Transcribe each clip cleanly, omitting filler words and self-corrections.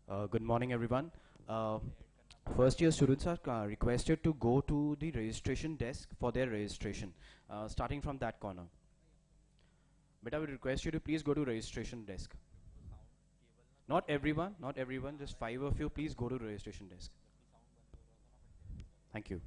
Good morning, everyone. Uh, First year students are requested to go to the registration desk for their registration, starting from that corner. But I would request you to please go to registration desk. Not everyone, just five of you, please go to registration desk. Thank you.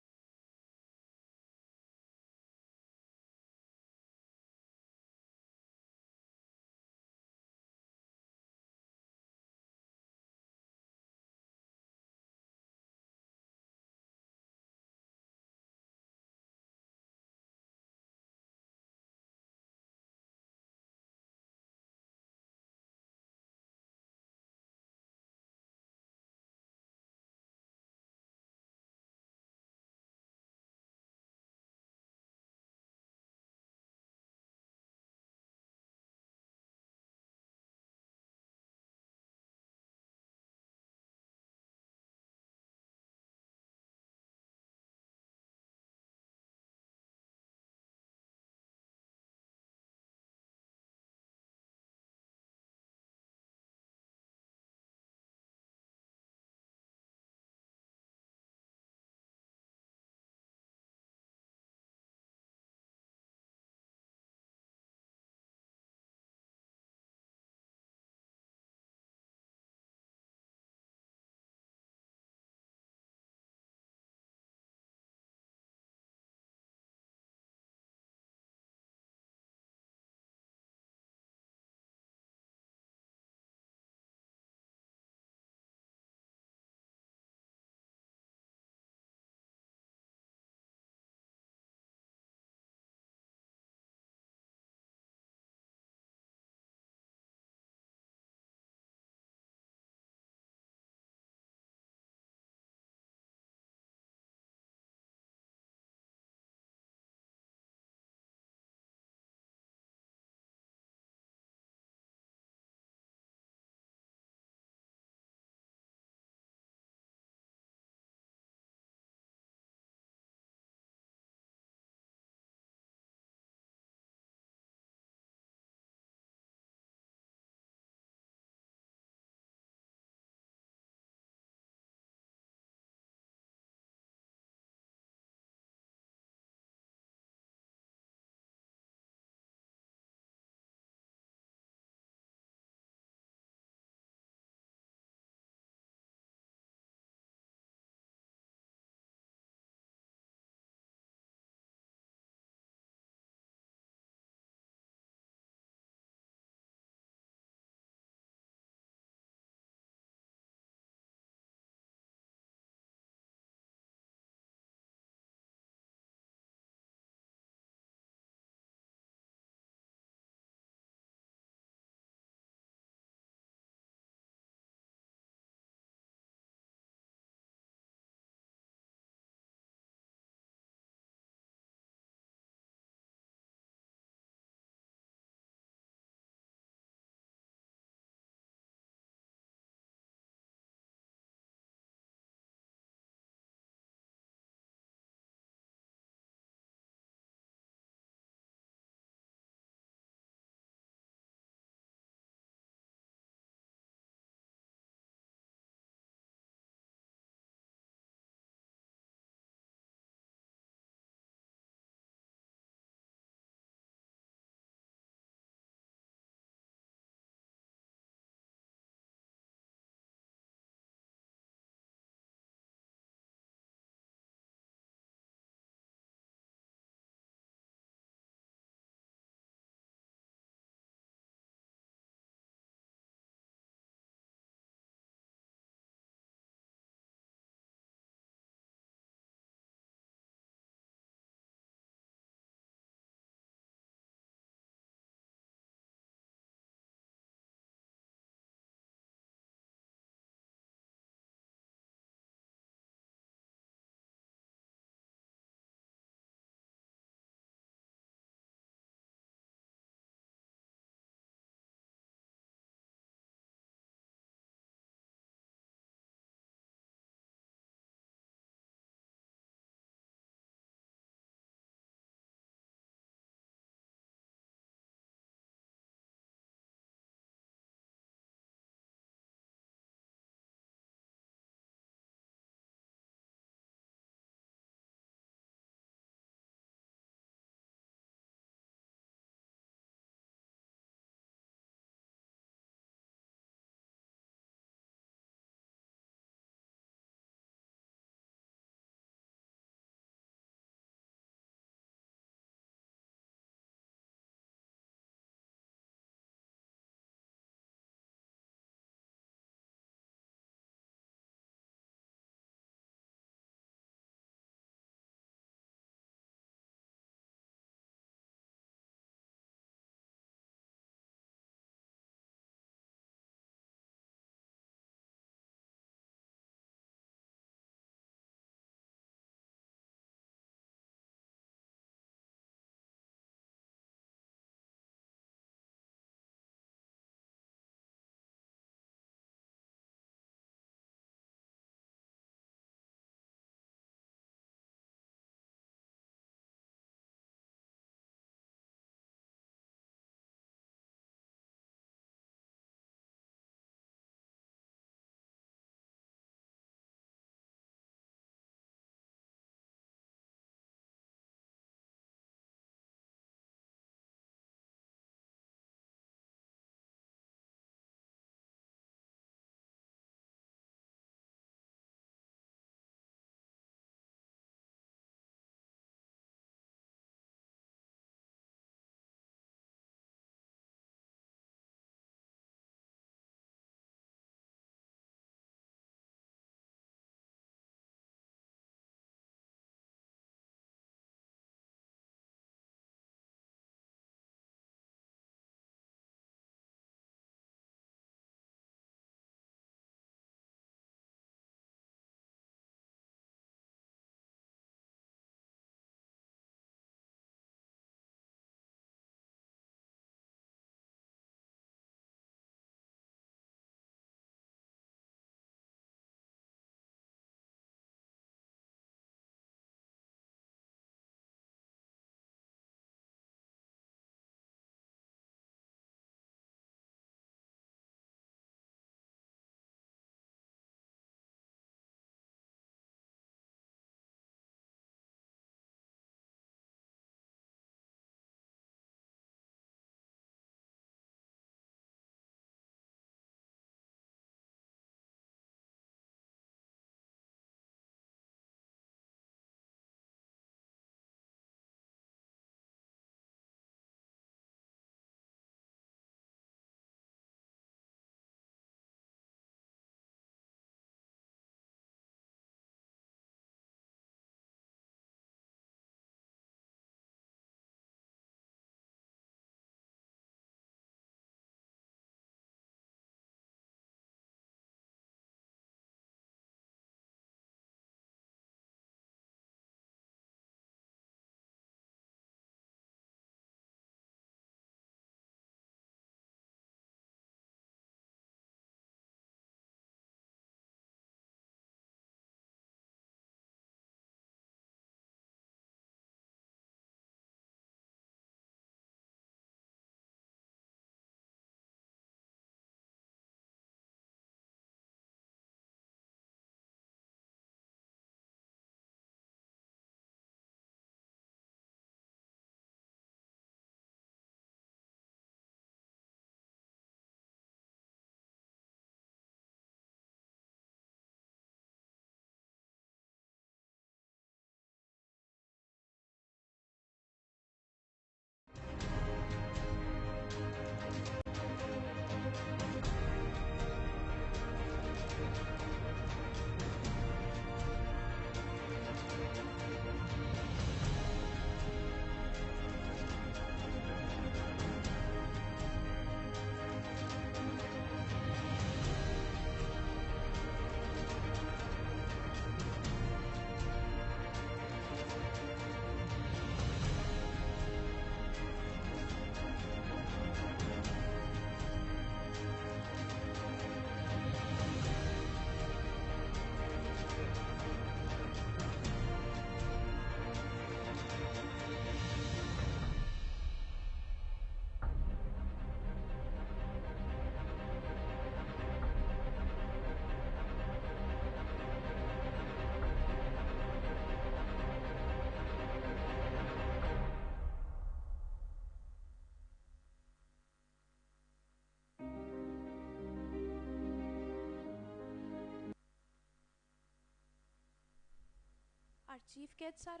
chief guests are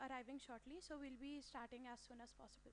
arriving shortly, so we'll be starting as soon as possible.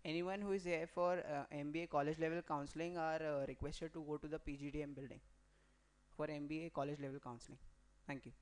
Anyone who is here for MBA college level counseling are requested to go to the PGDM building for MBA college level counseling. Thank you.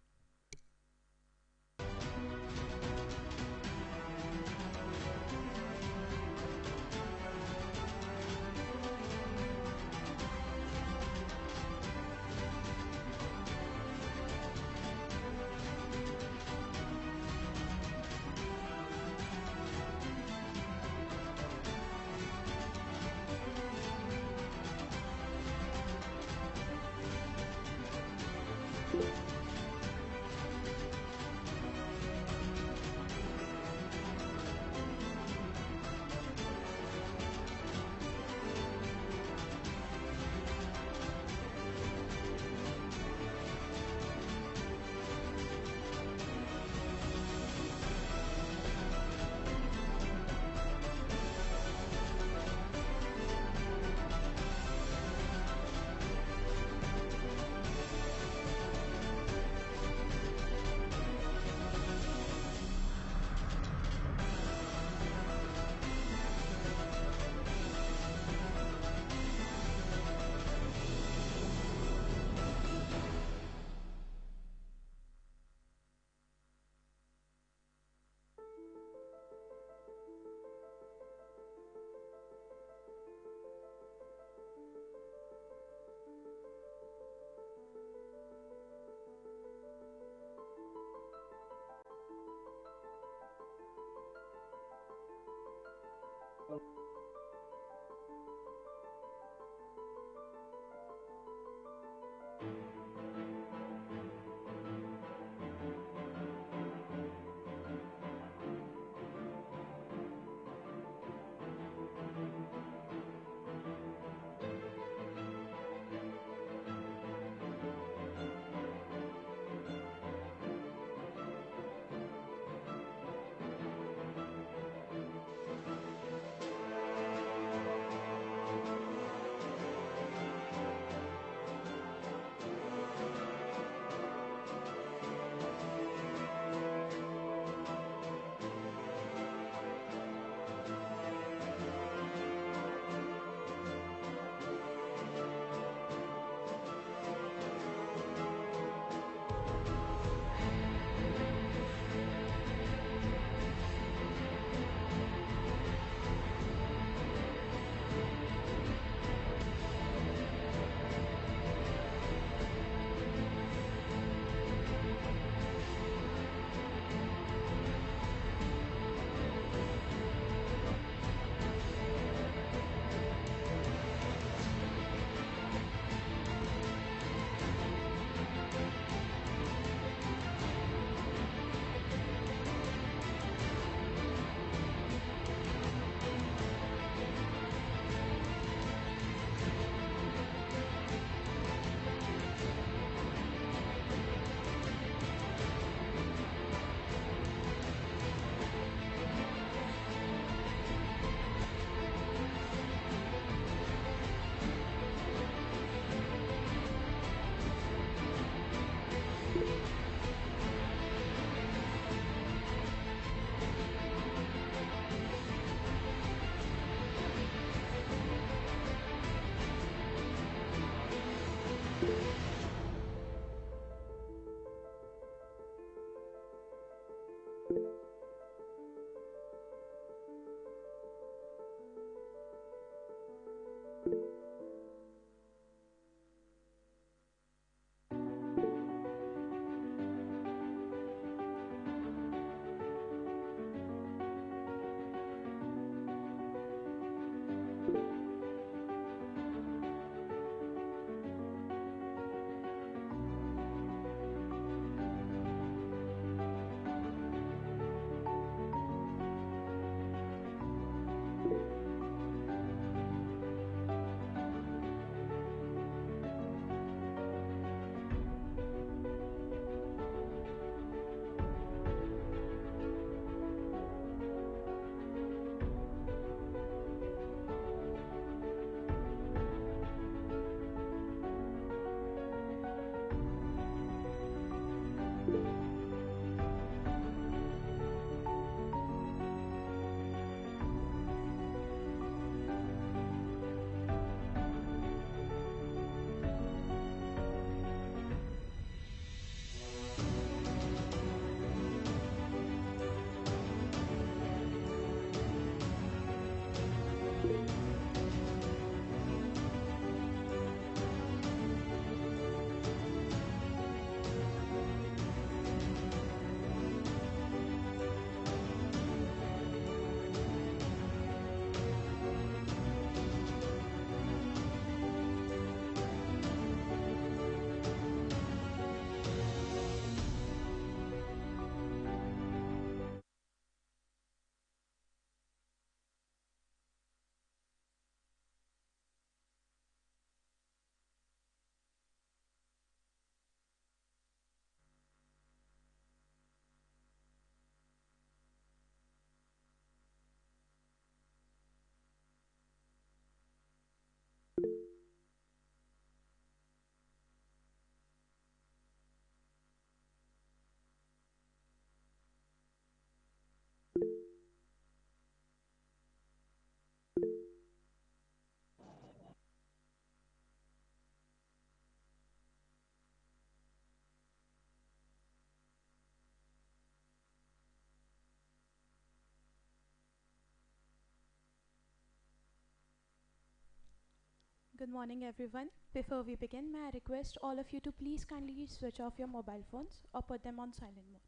Good morning, everyone. Before we begin, may I request all of you to please kindly switch off your mobile phones or put them on silent mode.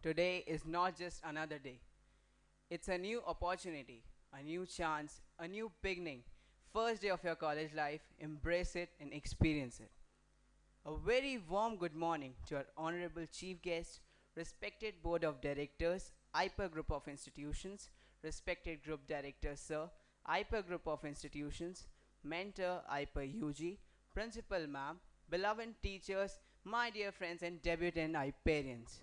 Today is not just another day. It's a new opportunity, a new chance, a new beginning. First day of your college life, embrace it and experience it. A very warm good morning to our honorable chief guest, respected board of directors, IPER group of institutions, respected group director sir, IPER group of institutions, mentor IPER-UG, principal ma'am, beloved teachers, my dear friends and debutant IPERians.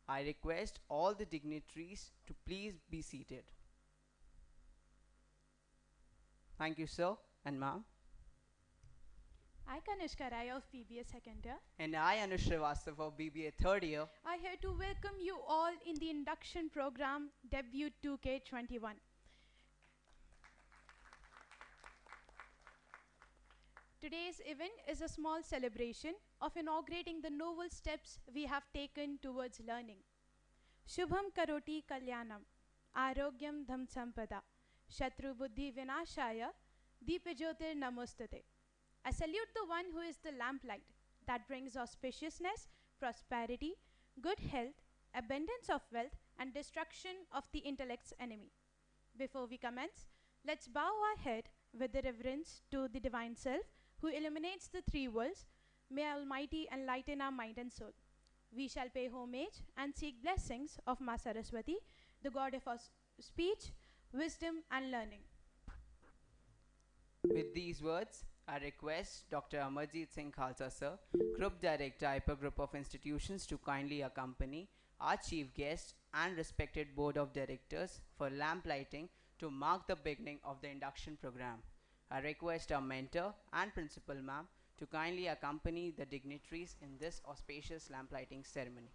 I request all the dignitaries to please be seated. Thank you, sir and ma'am. I, Kanishka Rai of BBA second year, And I, Anush Srivastava of BBA third year, are here to welcome you all in the induction program debut 2K21. Today's event is a small celebration of inaugurating the novel steps we have taken towards learning. Shubham Karoti Kalyanam, Arogyam Dham Sampada, Shatru Buddhi Vinashaya, Deepajyotir Namostate. I salute the one who is the lamplight that brings auspiciousness, prosperity, good health, abundance of wealth, and destruction of the intellect's enemy. Before we commence, let's bow our head with the reverence to the Divine Self who illuminates the three worlds. May Almighty enlighten our mind and soul. We shall pay homage and seek blessings of Ma Saraswati, the god of speech, wisdom, and learning. with these words, I request Dr. Amarjeet Singh Khalsa sir, Group Director, IPER Group of Institutions, to kindly accompany our chief guest and respected board of directors for lamplighting to mark the beginning of the induction program. I request our mentor and principal ma'am to kindly accompany the dignitaries in this auspicious lamplighting ceremony.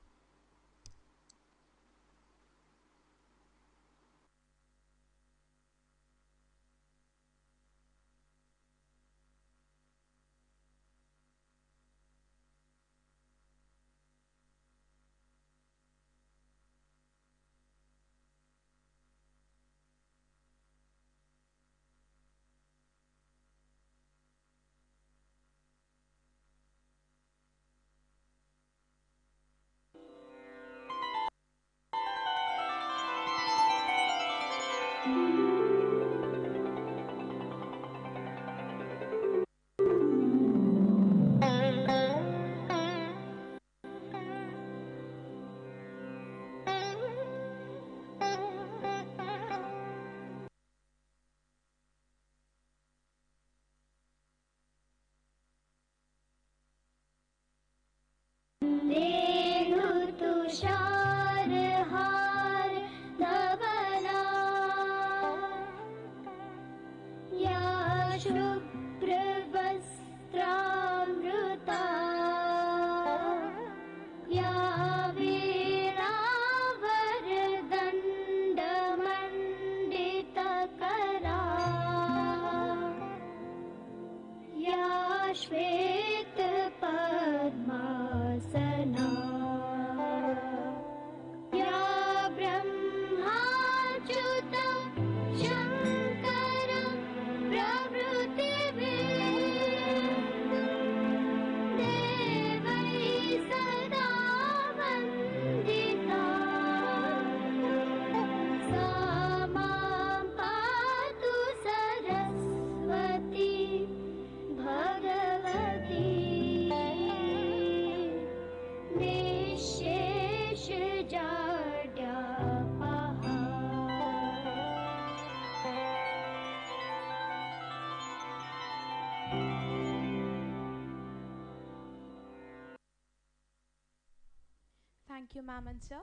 Thank you, ma'am and sir.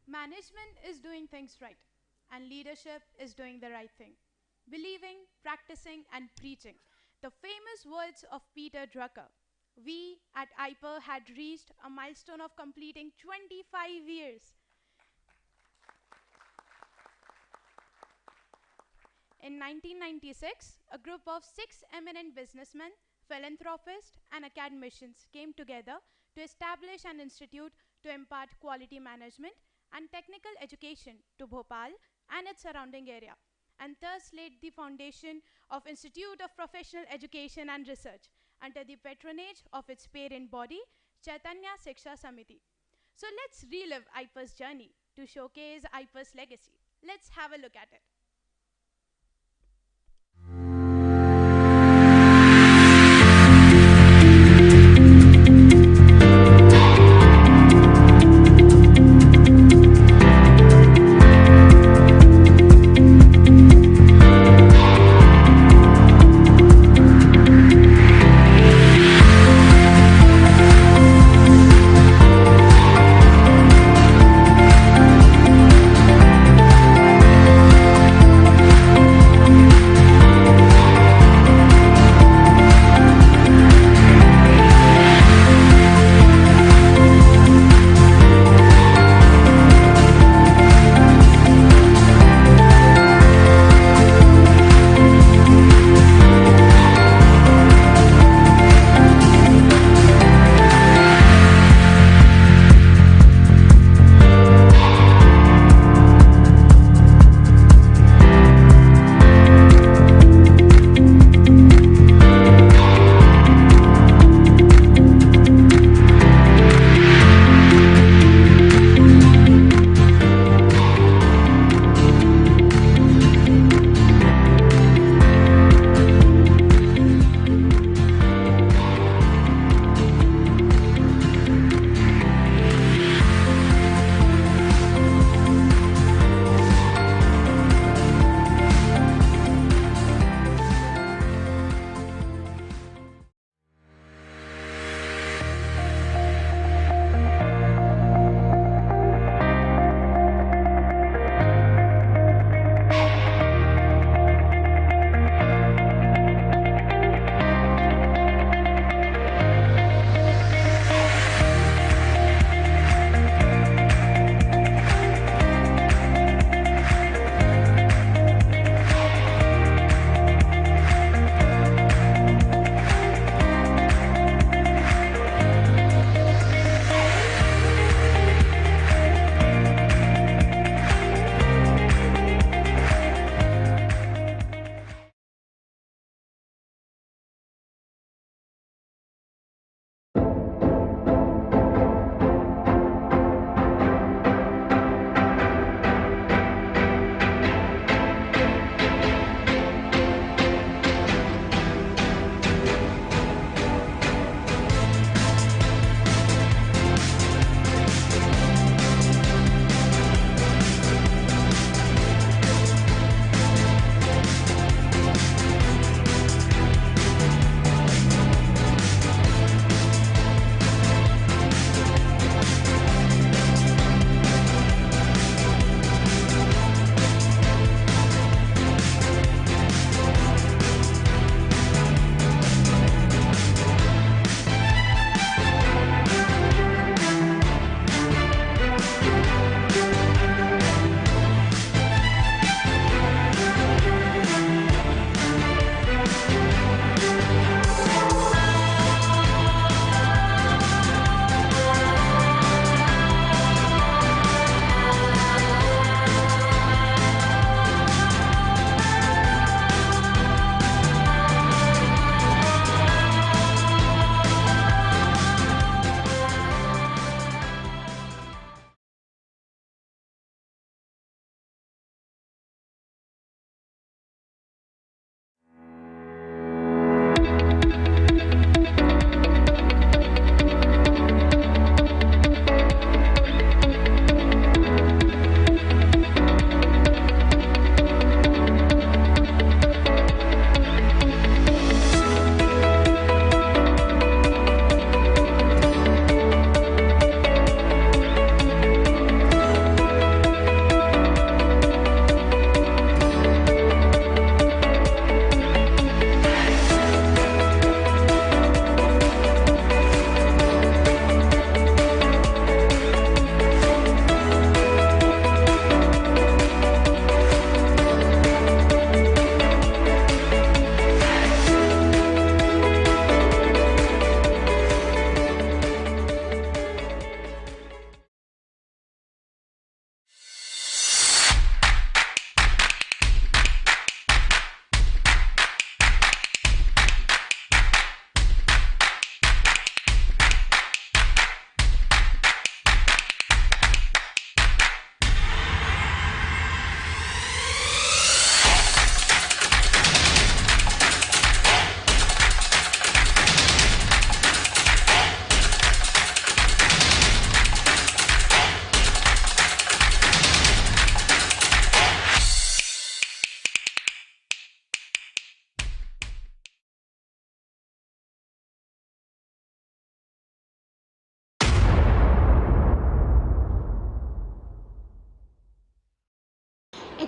Management is doing things right, and leadership is doing the right thing. Believing, practicing, and preaching. The famous words of Peter Drucker. We at IPER had reached a milestone of completing 25 years. In 1996, a group of 6 eminent businessmen, philanthropists, and academicians came together to establish an institute to impart quality management and technical education to Bhopal and its surrounding area, and thus laid the foundation of Institute of Professional Education and Research under the patronage of its parent body, Chaitanya Shiksha Samiti. So let's relive IPER's journey to showcase IPER's legacy. Let's have a look at it.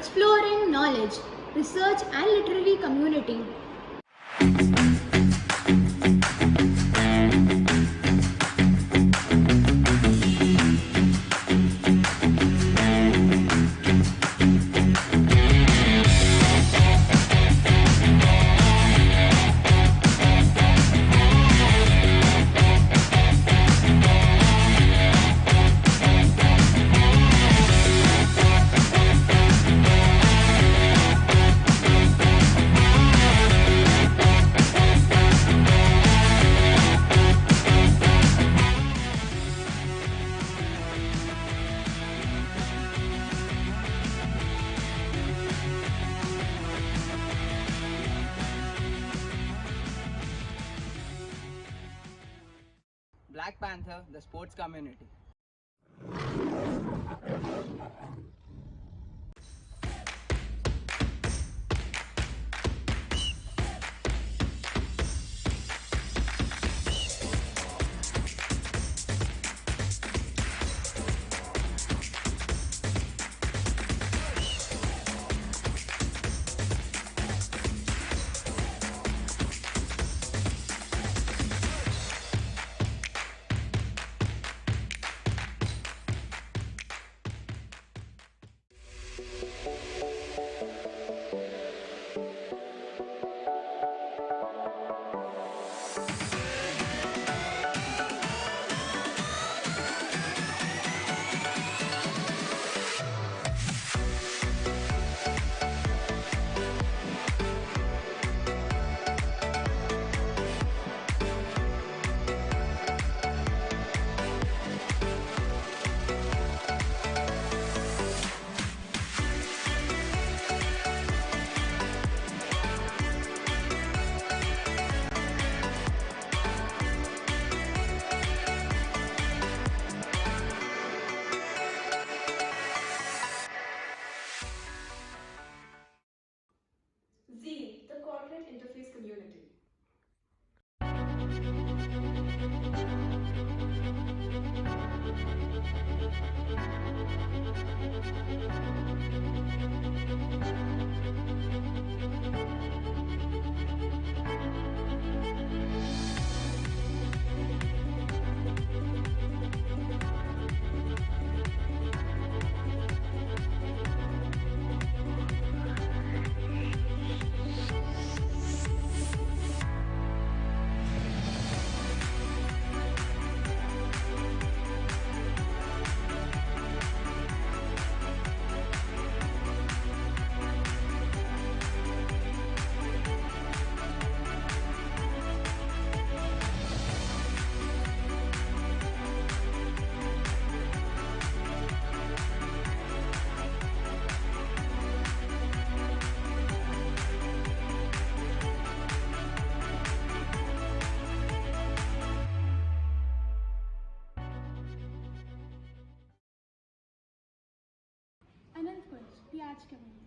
exploring knowledge, research and literary community. Black Panther, the sports community. Z, the corporate interface community. Anandpur, BHOPAL community.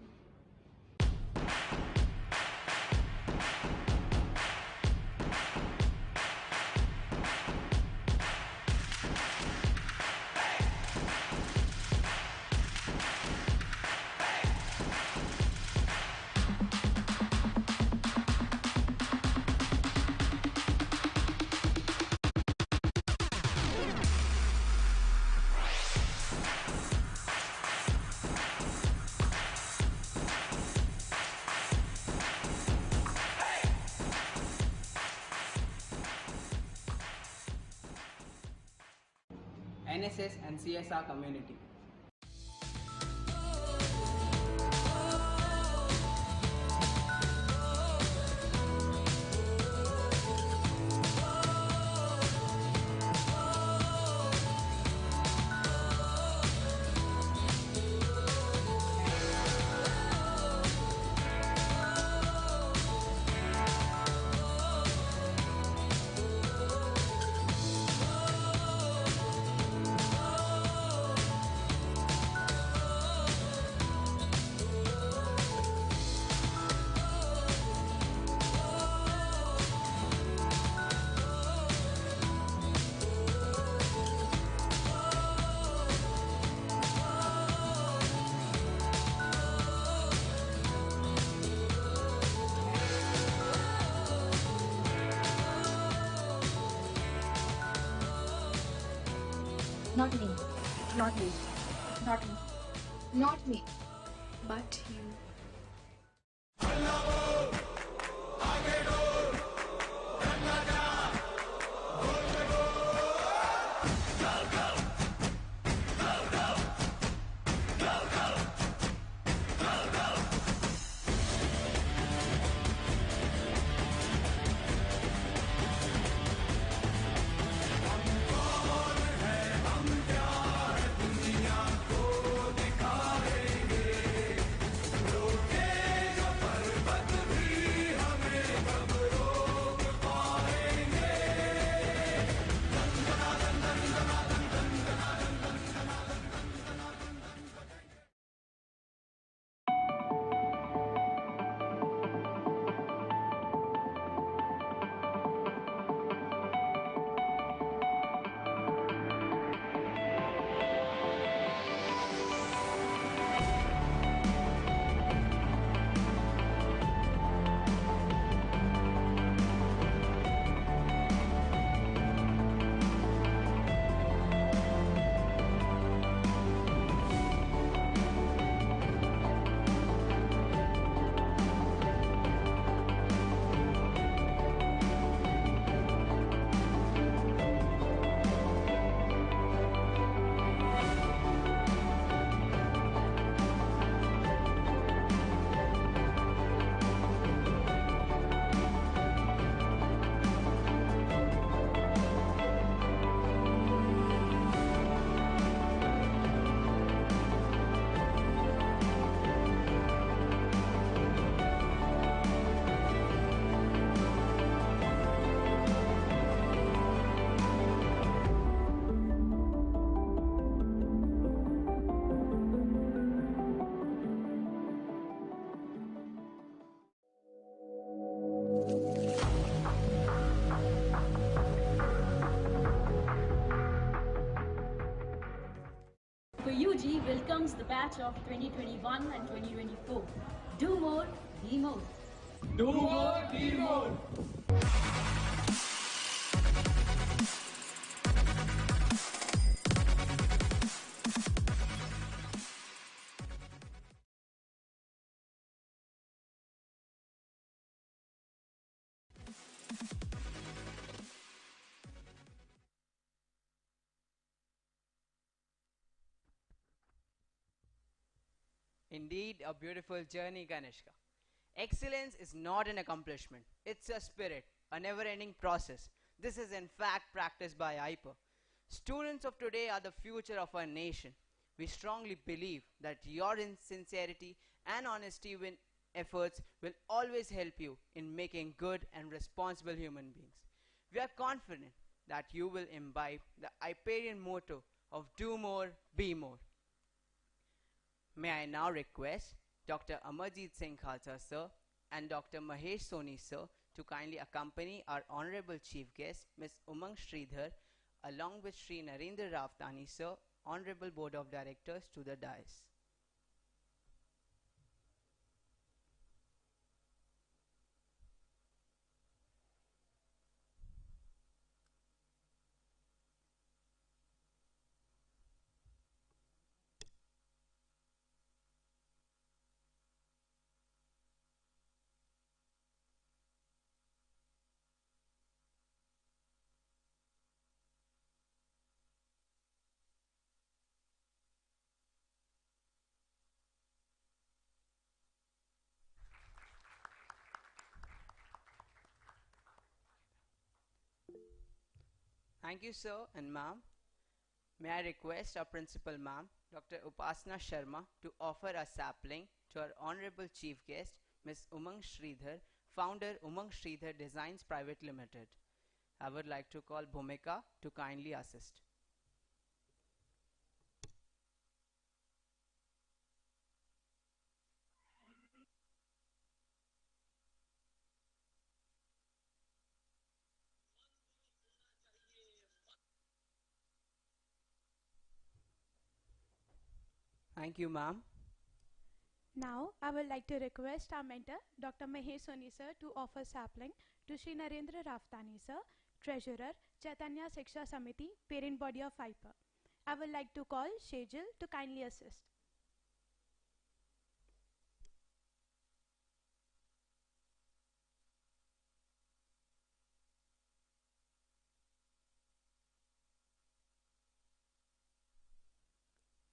NSS and CSR community. Not me. Not me. Not me. Not me. But you. IPER-UG welcomes the batch of 2021 and 2024. Do more, be more. Do more, be more. Indeed, a beautiful journey, Kanishka. Excellence is not an accomplishment, it's a spirit, a never ending process. This is, in fact, practiced by IPER. Students of today are the future of our nation. We strongly believe that your sincerity and honesty in efforts will always help you in making good and responsible human beings. We are confident that you will imbibe the IPERian motto of do more, be more. May I now request Dr. Amarjeet Singh Khalsa sir and Dr. Mahesh Soni sir to kindly accompany our honorable chief guest Ms. Umang Sridhar along with Sri Narendra Ravtani sir, honorable board of directors, to the dais. Thank you, sir and ma'am. May I request our principal ma'am, Dr. Upasana Sharma, to offer a sapling to our honorable chief guest, Ms. Umang Sridhar, founder Umang Sridhar Designs Private Limited. I would like to call Bhumika to kindly assist. Thank you, ma'am. Now, I would like to request our mentor, Dr. Mahesh Soni sir, to offer sapling to Sri Narendra Ravtani sir, Treasurer, Chaitanya Shiksha Samiti, Parent Body of IPER. I would like to call Shejal to kindly assist.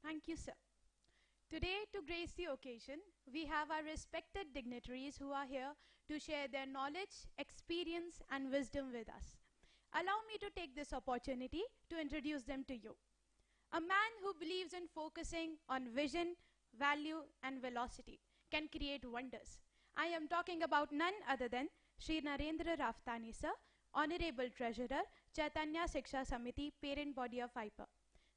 Thank you, sir. Today, to grace the occasion, we have our respected dignitaries who are here to share their knowledge, experience, and wisdom with us. Allow me to take this opportunity to introduce them to you. A man who believes in focusing on vision, value, and velocity can create wonders. I am talking about none other than Shri Narendra Raftani, sir, Honorable Treasurer, Chaitanya Shiksha Samiti, parent body of IPER.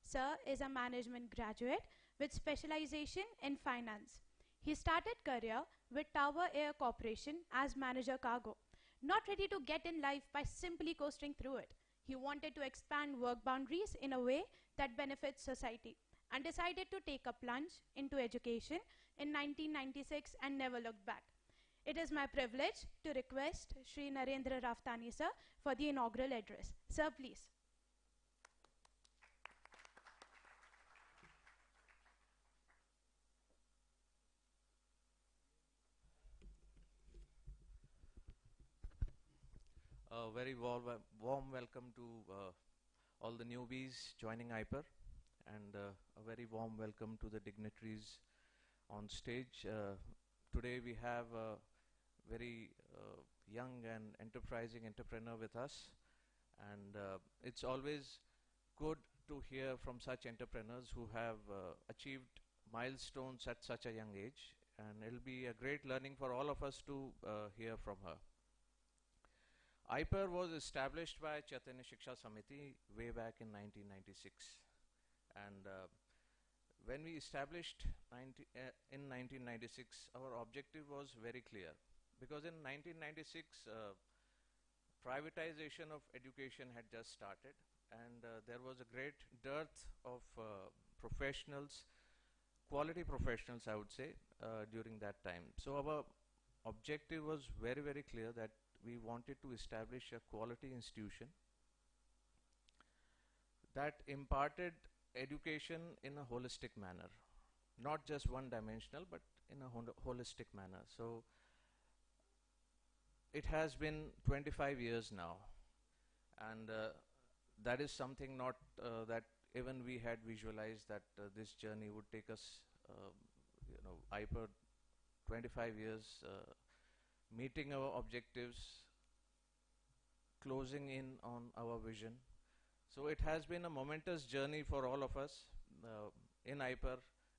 Sir is a management graduate with specialization in finance. He started career with Tower Air Corporation as manager cargo, not ready to get in life by simply coasting through it. He wanted to expand work boundaries in a way that benefits society and decided to take a plunge into education in 1996 and never looked back. It is my privilege to request Shri Narendra Raftani, sir, for the inaugural address. Sir, please. A very warm welcome to all the newbies joining IPER, and a very warm welcome to the dignitaries on stage. Today we have a very young and enterprising entrepreneur with us, and it's always good to hear from such entrepreneurs who have achieved milestones at such a young age, and it'll be a great learning for all of us to hear from her. IPER was established by Chaitanya Shiksha Samiti way back in 1996, and when we established in 1996, our objective was very clear, because in 1996 privatization of education had just started, and there was a great dearth of professionals, quality professionals I would say, during that time. So our objective was very, very clear, that we wanted to establish a quality institution that imparted education in a holistic manner, not just one dimensional, but in a holistic manner. So it has been 25 years now, and that is something not that even we had visualized, that this journey would take us, IPER 25 years, meeting our objectives, closing in on our vision. So it has been a momentous journey for all of us in IPER,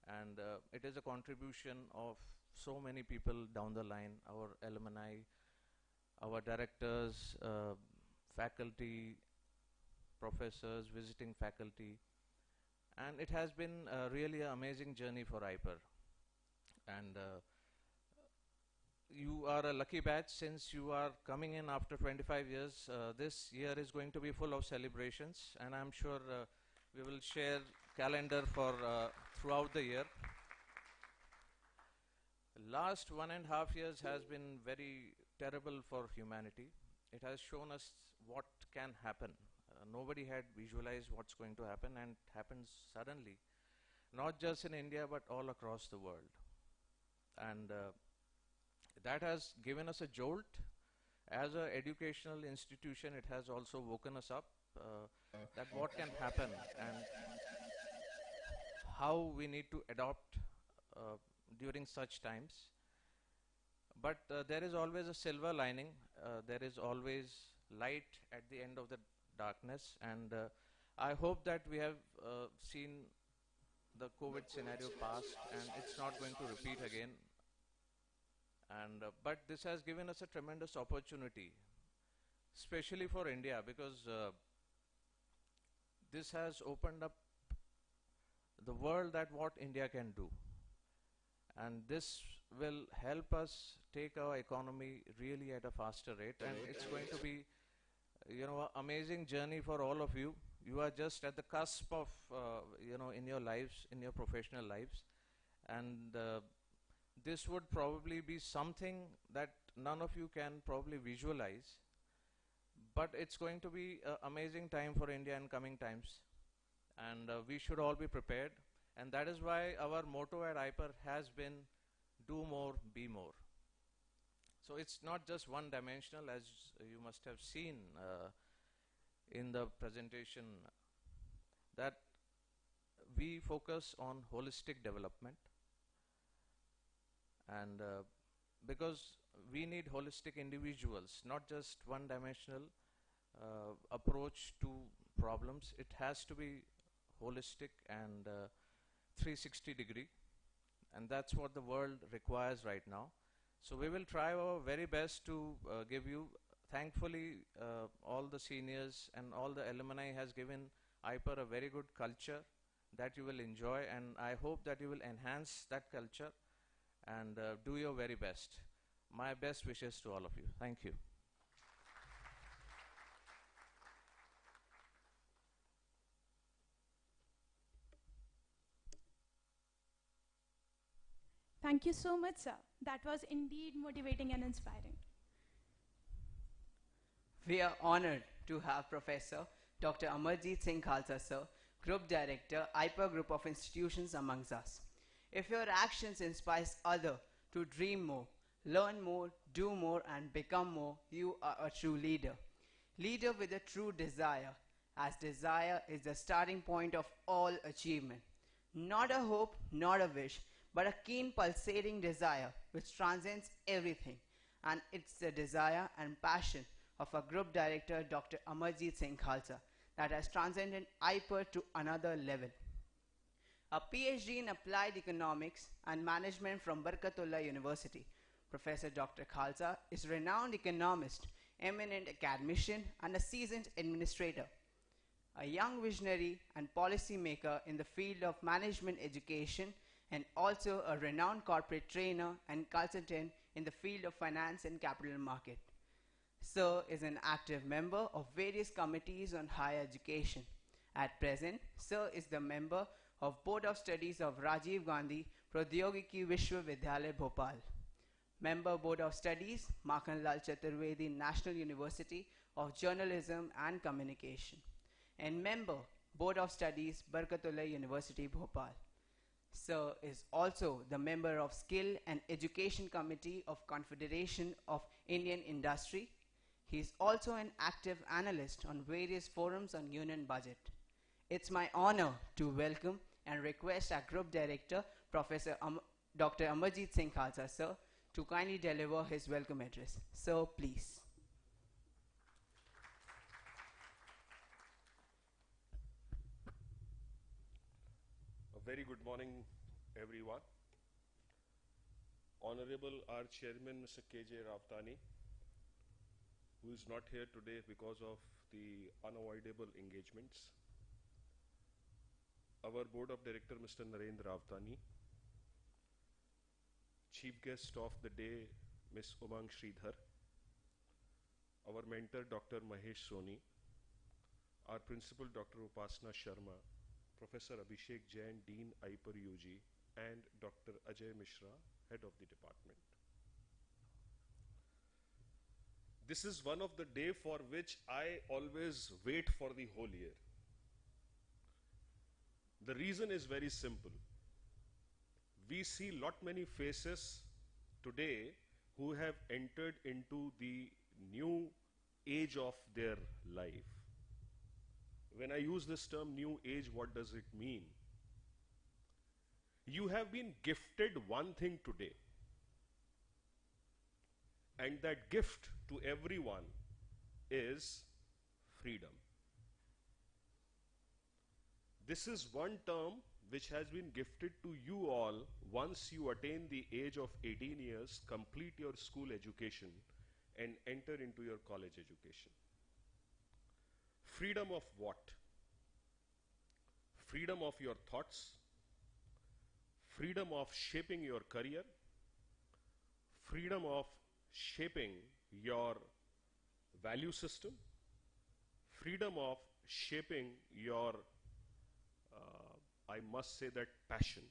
and it is a contribution of so many people down the line, our alumni, our directors, faculty, professors, visiting faculty, and it has been really an amazing journey for IPER. And you are a lucky batch, since you are coming in after 25 years. This year is going to be full of celebrations, and I'm sure we will share calendar for throughout the year. Last 1.5 years has been very terrible for humanity. It has shown us what can happen. Nobody had visualized what's going to happen, and it happens suddenly, not just in India but all across the world. And that has given us a jolt. As an educational institution, it has also woken us up that what can happen and how we need to adopt during such times. But there is always a silver lining. There is always light at the end of the darkness, and I hope that we have seen the COVID scenario past, and it's not going to repeat again. And but this has given us a tremendous opportunity, especially for India, because this has opened up the world that what India can do, and this will help us take our economy really at a faster rate, and it's going to be, an amazing journey for all of you. You are just at the cusp of, in your lives, in your professional lives, and this would probably be something that none of you can probably visualize, but it's going to be an amazing time for India in coming times. and we should all be prepared. And that is why our motto at IPER has been do more, be more. So it's not just one dimensional, as you must have seen in the presentation, that we focus on holistic development, and because we need holistic individuals, not just one dimensional approach to problems. It has to be holistic and 360 degree, and that's what the world requires right now. So we will try our very best to give you, thankfully all the seniors and all the alumni has given IPER a very good culture that you will enjoy, and I hope that you will enhance that culture and do your very best. My best wishes to all of you. Thank you. Thank you so much, sir. That was indeed motivating and inspiring. We are honored to have Professor Dr. Amarjeet Singh Khalsa, sir, Group Director, IPER Group of Institutions amongst us. If your actions inspire others to dream more, learn more, do more, and become more, you are a true leader. Leader with a true desire, as desire is the starting point of all achievement. Not a hope, not a wish, but a keen pulsating desire which transcends everything. And it's the desire and passion of our Group Director, Dr. Amarjeet Singh Khalsa, that has transcended IPER to another level. A PhD in Applied Economics and Management from Barkatullah University, Professor Dr. Khalsa is a renowned economist, eminent academician, and a seasoned administrator. A young visionary and policy maker in the field of management education, and also a renowned corporate trainer and consultant in the field of finance and capital market. Sir is an active member of various committees on higher education. At present, Sir is the member of Board of Studies of Rajiv Gandhi Pradyogiki Vishwavidyalaya Bhopal. Member Board of Studies, Makhanlal Chaturvedi National University of Journalism and Communication. And member Board of Studies, Barkatullah University Bhopal. Sir is also the member of Skill and Education Committee of Confederation of Indian Industry. He is also an active analyst on various forums on union budget. It's my honor to welcome and request our Group Director, Professor Dr. Amarjeet Singh Khalsa, sir, to kindly deliver his welcome address. Sir, please. A very good morning, everyone. Honorable our Chairman, Mr. K.J. Ravtani, who is not here today because of the unavoidable engagements. Our Board of Director, Mr. Narendra Ravtani. Chief Guest of the day, Ms. Umang Sridhar. Our mentor, Dr. Mahesh Soni. Our Principal, Dr. Upasna Sharma. Professor Abhishek Jain, Dean, IPER-UG, and Dr. Ajay Mishra, Head of the Department. This is one of the day for which I always wait for the whole year. The reason is very simple. We see lot many faces today who have entered into the new age of their life. When I use this term new age, what does it mean? You have been gifted one thing today, and that gift to everyone is freedom. This is one term which has been gifted to you all once you attain the age of 18 years, complete your school education, and enter into your college education. Freedom of what? Freedom of your thoughts, freedom of shaping your career, freedom of shaping your value system, freedom of shaping your, I must say that, passion.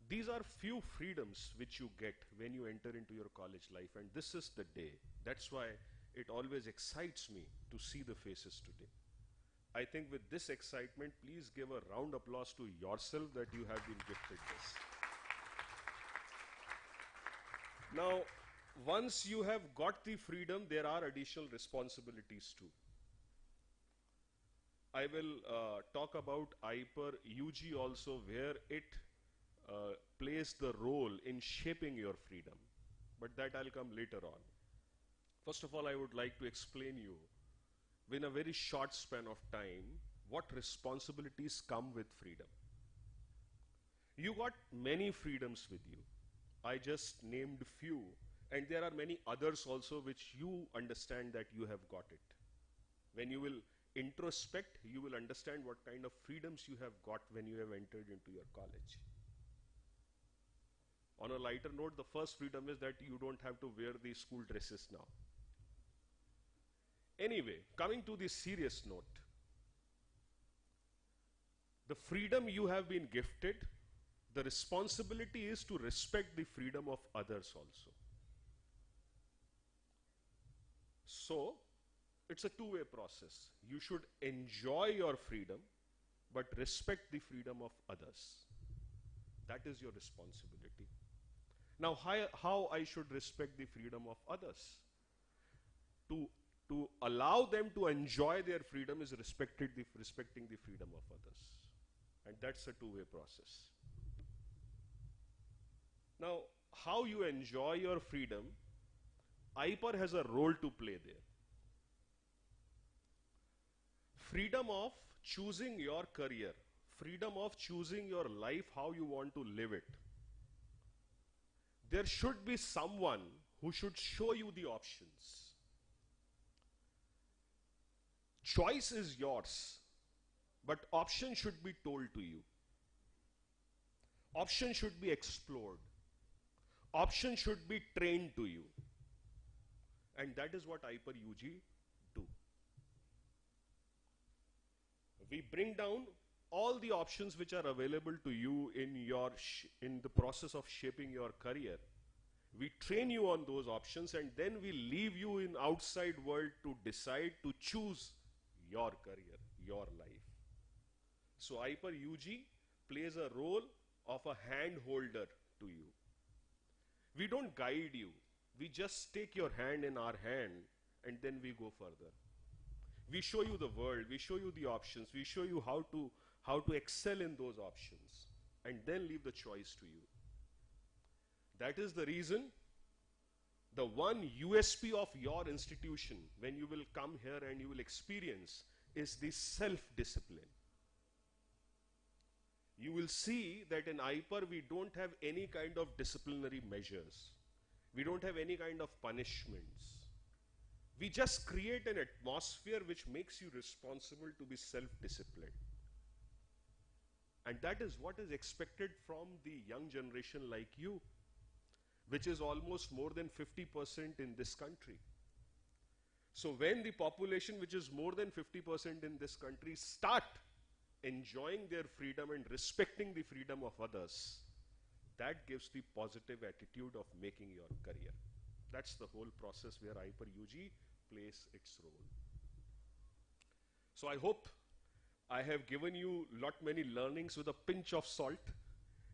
These are few freedoms which you get when you enter into your college life, and this is the day. That's why it always excites me to see the faces today. I think with this excitement, please give a round applause to yourself that you have been gifted this. Now, once you have got the freedom, there are additional responsibilities too. I will talk about IPER-UG also, where it plays the role in shaping your freedom. But that I'll come later on. First of all, I would like to explain you, in a very short span of time, what responsibilities come with freedom. You got many freedoms with you. I just named few, and there are many others also which you understand that you have got it. When you will introspect, you will understand what kind of freedoms you have got when you have entered into your college. On a lighter note, the first freedom is that you don't have to wear the school dresses now. Anyway, coming to the serious note, the freedom you have been gifted, the responsibility is to respect the freedom of others also. So, it's a two-way process. You should enjoy your freedom, but respect the freedom of others. That is your responsibility. Now, how I should respect the freedom of others? To allow them to enjoy their freedom is respecting the freedom of others. And that's a two-way process. Now, how you enjoy your freedom, IPER has a role to play there. Freedom of choosing your career, freedom of choosing your life, how you want to live it. There should be someone who should show you the options. Choice is yours, but option should be told to you. Option should be explored. Option should be trained to you. And that is what IPER-UG do. We bring down all the options which are available to you in the process of shaping your career. We train you on those options, and then we leave you in outside world to decide, to choose your career, your life. So IPER-UG plays a role of a hand holder to you. We don't guide you. We just take your hand in our hand and then we go further. We show you the world, we show you the options, we show you how to excel in those options, and then leave the choice to you. That is the reason, the one USP of your institution, when you will come here and you will experience, is the self-discipline. You will see that in IPER we don't have any kind of disciplinary measures. We don't have any kind of punishments. We just create an atmosphere which makes you responsible to be self-disciplined. And that is what is expected from the young generation like you, which is almost more than 50% in this country. So when the population, which is more than 50% in this country, start enjoying their freedom and respecting the freedom of others, that gives the positive attitude of making your career. That's the whole process where IPER-UG plays its role. So I hope I have given you many learnings with a pinch of salt.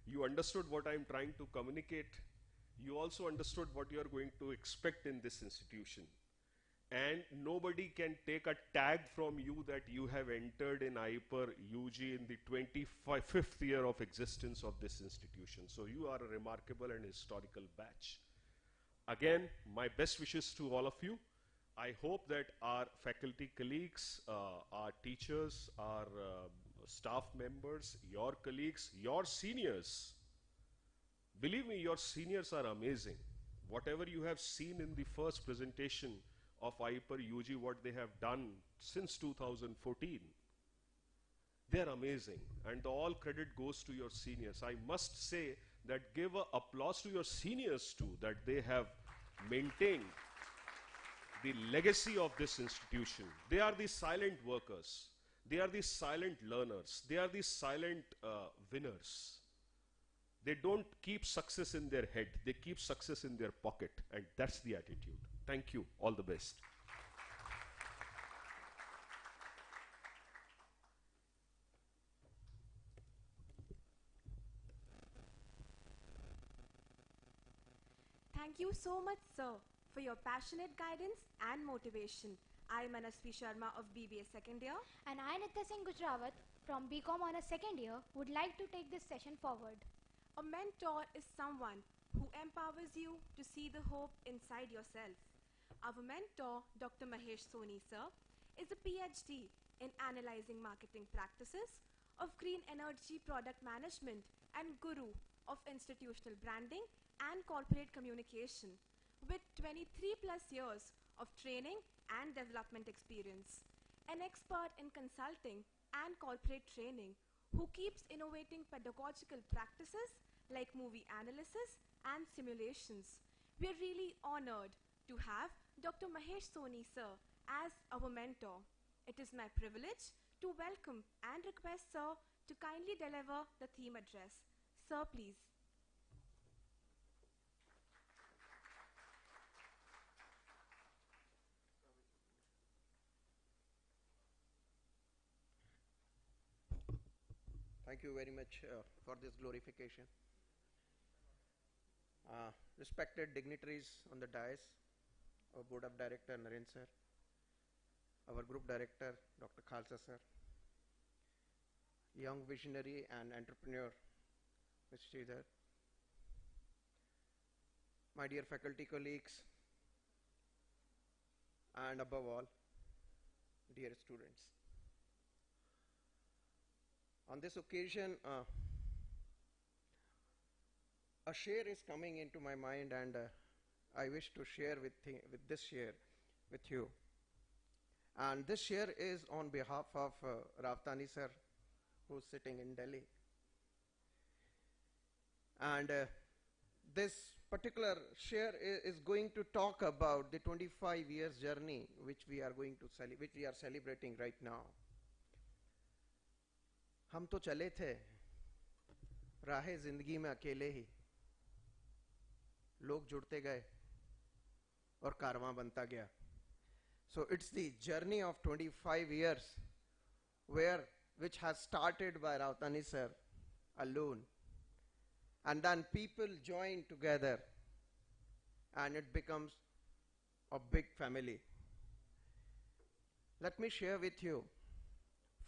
You understood what I'm trying to communicate. You also understood what you are going to expect in this institution. And nobody can take a tag from you that you have entered in IPER-UG in the 25th year of existence of this institution. So you are a remarkable and historical batch. Again, my best wishes to all of you. I hope that our faculty colleagues, our teachers, our staff members, your colleagues, your seniors, believe me, your seniors are amazing. Whatever you have seen in the first presentation of IPER-UG, what they have done since 2014, they are amazing, and all credit goes to your seniors. I must say that give an applause to your seniors too, that they have maintained the legacy of this institution. They are the silent workers. They are the silent learners. They are the silent winners. They don't keep success in their head. They keep success in their pocket. And that's the attitude. Thank you. All the best. Thank you so much, sir, for your passionate guidance and motivation. I am Manasvi Sharma of BBA second year. And I, Nitya Singh Gujrawat from BCom Honors second year, would like to take this session forward. A mentor is someone who empowers you to see the hope inside yourself. Our mentor, Dr. Mahesh Soni, sir, is a PhD in analyzing marketing practices of green energy product management and guru of institutional branding and corporate communication with 23 plus years of training and development experience. An expert in consulting and corporate training who keeps innovating pedagogical practices like movie analysis and simulations. We are really honored to have Dr. Mahesh Soni, sir, as our mentor. It is my privilege to welcome and request sir to kindly deliver the theme address. Sir, please. Thank you very much for this glorification. Respected dignitaries on the dais, our Board of Director Naren sir, our Group Director Dr. Khalsa sir, young visionary and entrepreneur Mr. Sridhar, my dear faculty colleagues, and above all, dear students. On this occasion, a share is coming into my mind, and I wish to share with this share with you. And this share is on behalf of Ravtani sir, who's sitting in Delhi. And this particular share is going to talk about the 25 years journey which we are celebrating right now. हम तो चले थे राहे जिंदगी में अकेले ही, लोग जुड़ते गए और कारवां बनता गया. So it's the journey of 25 years which has started by Ravtani sir alone, and then people join together and it becomes a big family. Let me share with you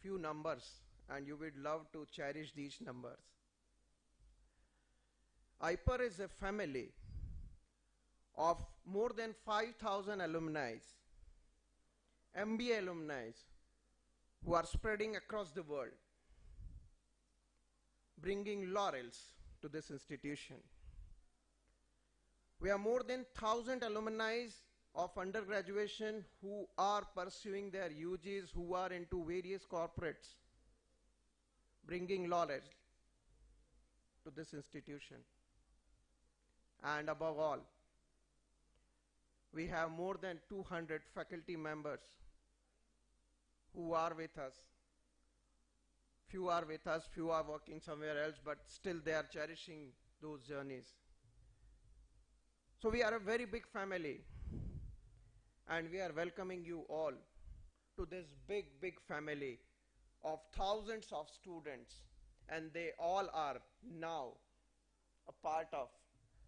few numbers, and you would love to cherish these numbers. IPER is a family of more than 5,000 alumni, MBA alumni, who are spreading across the world, bringing laurels to this institution. We have more than 1,000 alumni of undergraduation who are pursuing their UGs, who are into various corporates, bringing laurels to this institution. And above all, we have more than 200 faculty members who are with us. Few are with us, few are working somewhere else, but still they are cherishing those journeys. So we are a very big family, and we are welcoming you all to this big, big family of thousands of students, and they all are now a part of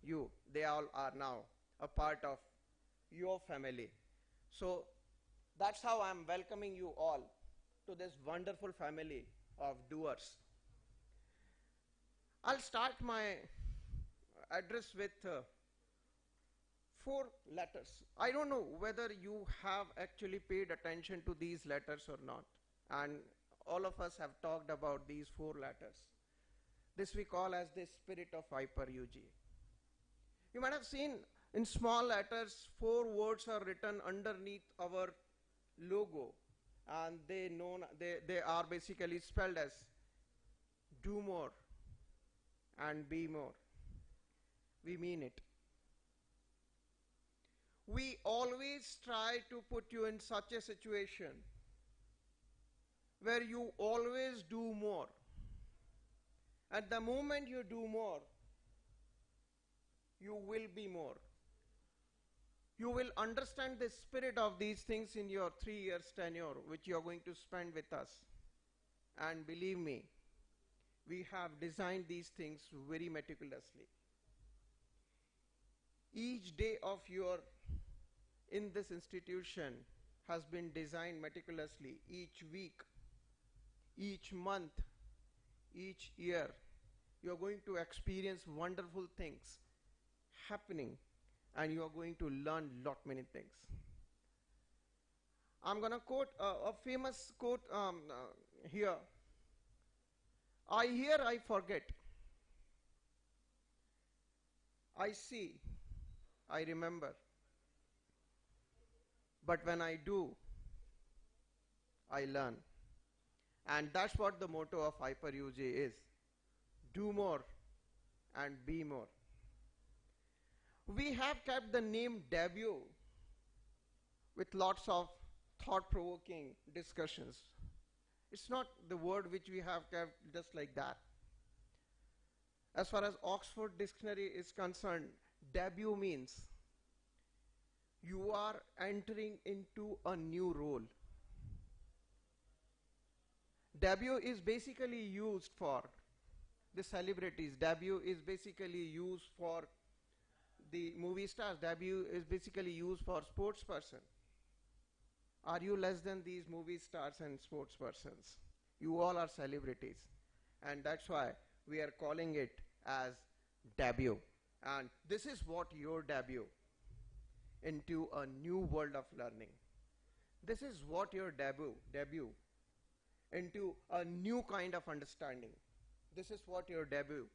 you. They all are now a part of your family. So that's how I'm welcoming you all to this wonderful family of doers. I'll start my address with 4 letters. I don't know whether you have actually paid attention to these letters or not, and all of us have talked about these 4 letters. This we call as the spirit of IPER-UG. You might have seen in small letters 4 words are written underneath our logo, and they are basically spelled as do more and be more. We mean it. We always try to put you in such a situation where you always do more. At the moment you do more, you will be more. You will understand the spirit of these things in your 3 years tenure, which you are going to spend with us. And believe me, we have designed these things very meticulously. Each day of your in this institution has been designed meticulously. Each week, each month, each year, you are going to experience wonderful things happening, and you are going to learn lot many things. I'm going to quote a famous quote here. I hear, I forget. I see, I remember. But when I do, I learn. And that's what the motto of IPER-UG is. Do more and be more. We have kept the name debut with lots of thought-provoking discussions. It's not the word which we have kept just like that. As far as Oxford Dictionary is concerned, debut means you are entering into a new role. Debut is basically used for the celebrities. Debut is basically used for the movie stars. Debut is basically used for sports person. Are you less than these movie stars and sports persons? You all are celebrities. And that's why we are calling it as debut. And this is what your debut into a new world of learning. This is what your debut into a new kind of understanding. This is what your debut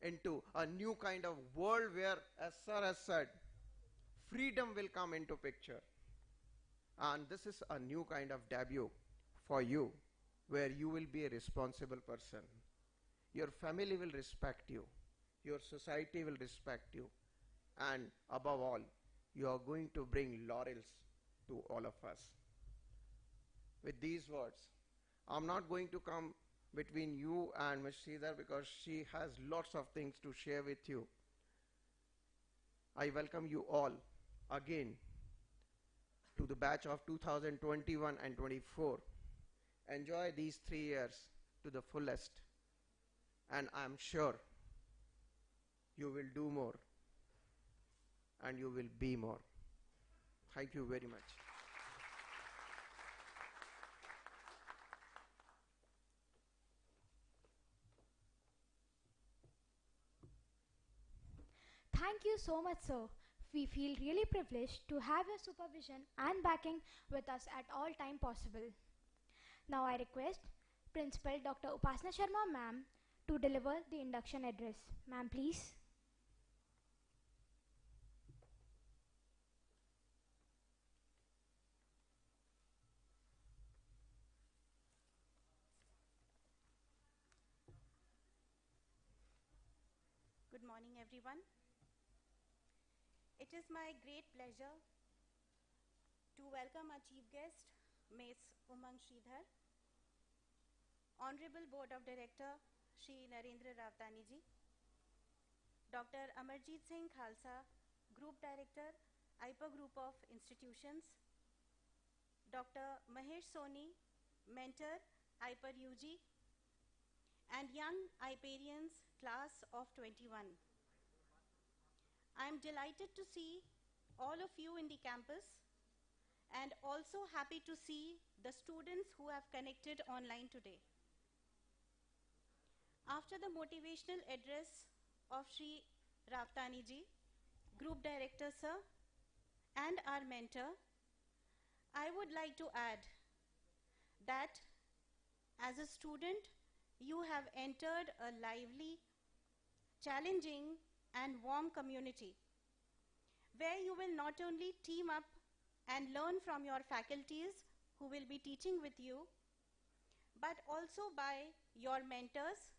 into a new kind of world where, as Sir has said, freedom will come into picture. And this is a new kind of debut for you, where you will be a responsible person. Your family will respect you. Your society will respect you. And above all, you are going to bring laurels to all of us. With these words, I'm not going to come between you and Ms. Sridhar because she has lots of things to share with you. I welcome you all again to the batch of 2021 and 24. Enjoy these 3 years to the fullest, and I'm sure you will do more and you will be more. Thank you very much. Thank you so much, sir. We feel really privileged to have your supervision and backing with us at all time possible. Now I request Principal Dr. Upasana Sharma ma'am to deliver the induction address. Ma'am, please. Good morning, everyone. It is my great pleasure to welcome our chief guest, Ms. Umang Sridhar, Honorable Board of Director, Shri Narendra Ravtani ji, Dr. Amarjeet Singh Khalsa, Group Director, IPER Group of Institutions, Dr. Mahesh Soni, Mentor, IPER-UG, and young IPERians, class of 21. I am delighted to see all of you in the campus and also happy to see the students who have connected online today. After the motivational address of Shri Ravtani ji, Group Director Sir, and our mentor, I would like to add that as a student, you have entered a lively, challenging, and warm community where you will not only team up and learn from your faculties who will be teaching with you, but also by your mentors,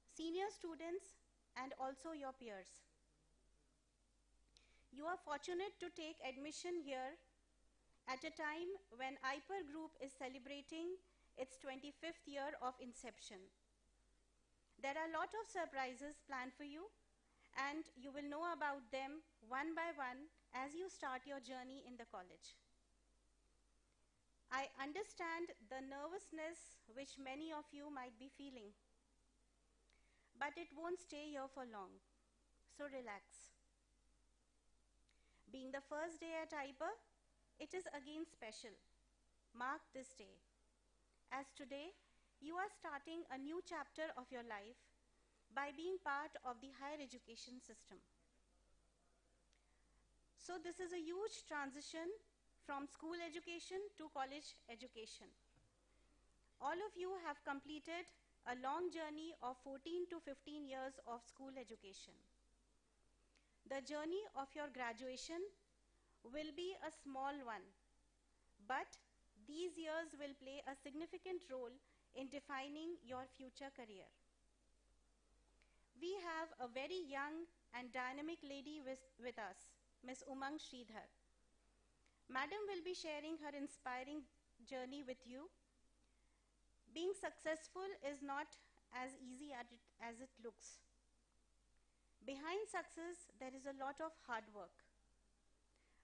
senior students, and also your peers. You are fortunate to take admission here at a time when IPER Group is celebrating its 25th year of inception. There are a lot of surprises planned for you, and you will know about them one by one as you start your journey in the college. I understand the nervousness which many of you might be feeling, but it won't stay here for long, so relax. Being the first day at IPER, it is again special. Mark this day, as today you are starting a new chapter of your life by being part of the higher education system. So this is a huge transition from school education to college education. All of you have completed a long journey of 14 to 15 years of school education. The journey of your graduation will be a small one, but these years will play a significant role in defining your future career. We have a very young and dynamic lady with us, Ms. Umang Sridhar. Madam will be sharing her inspiring journey with you. Being successful is not as easy as it looks. Behind success, there is a lot of hard work.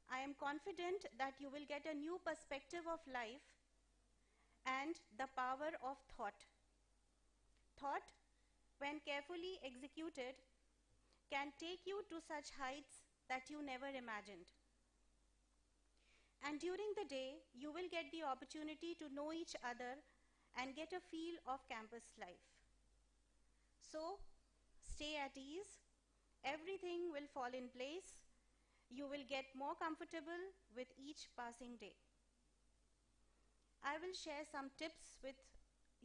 I am confident that you will get a new perspective of life and the power of thought. Thought, when carefully executed, can take you to such heights that you never imagined. And during the day, you will get the opportunity to know each other and get a feel of campus life. So, stay at ease. Everything will fall in place. You will get more comfortable with each passing day. I will share some tips with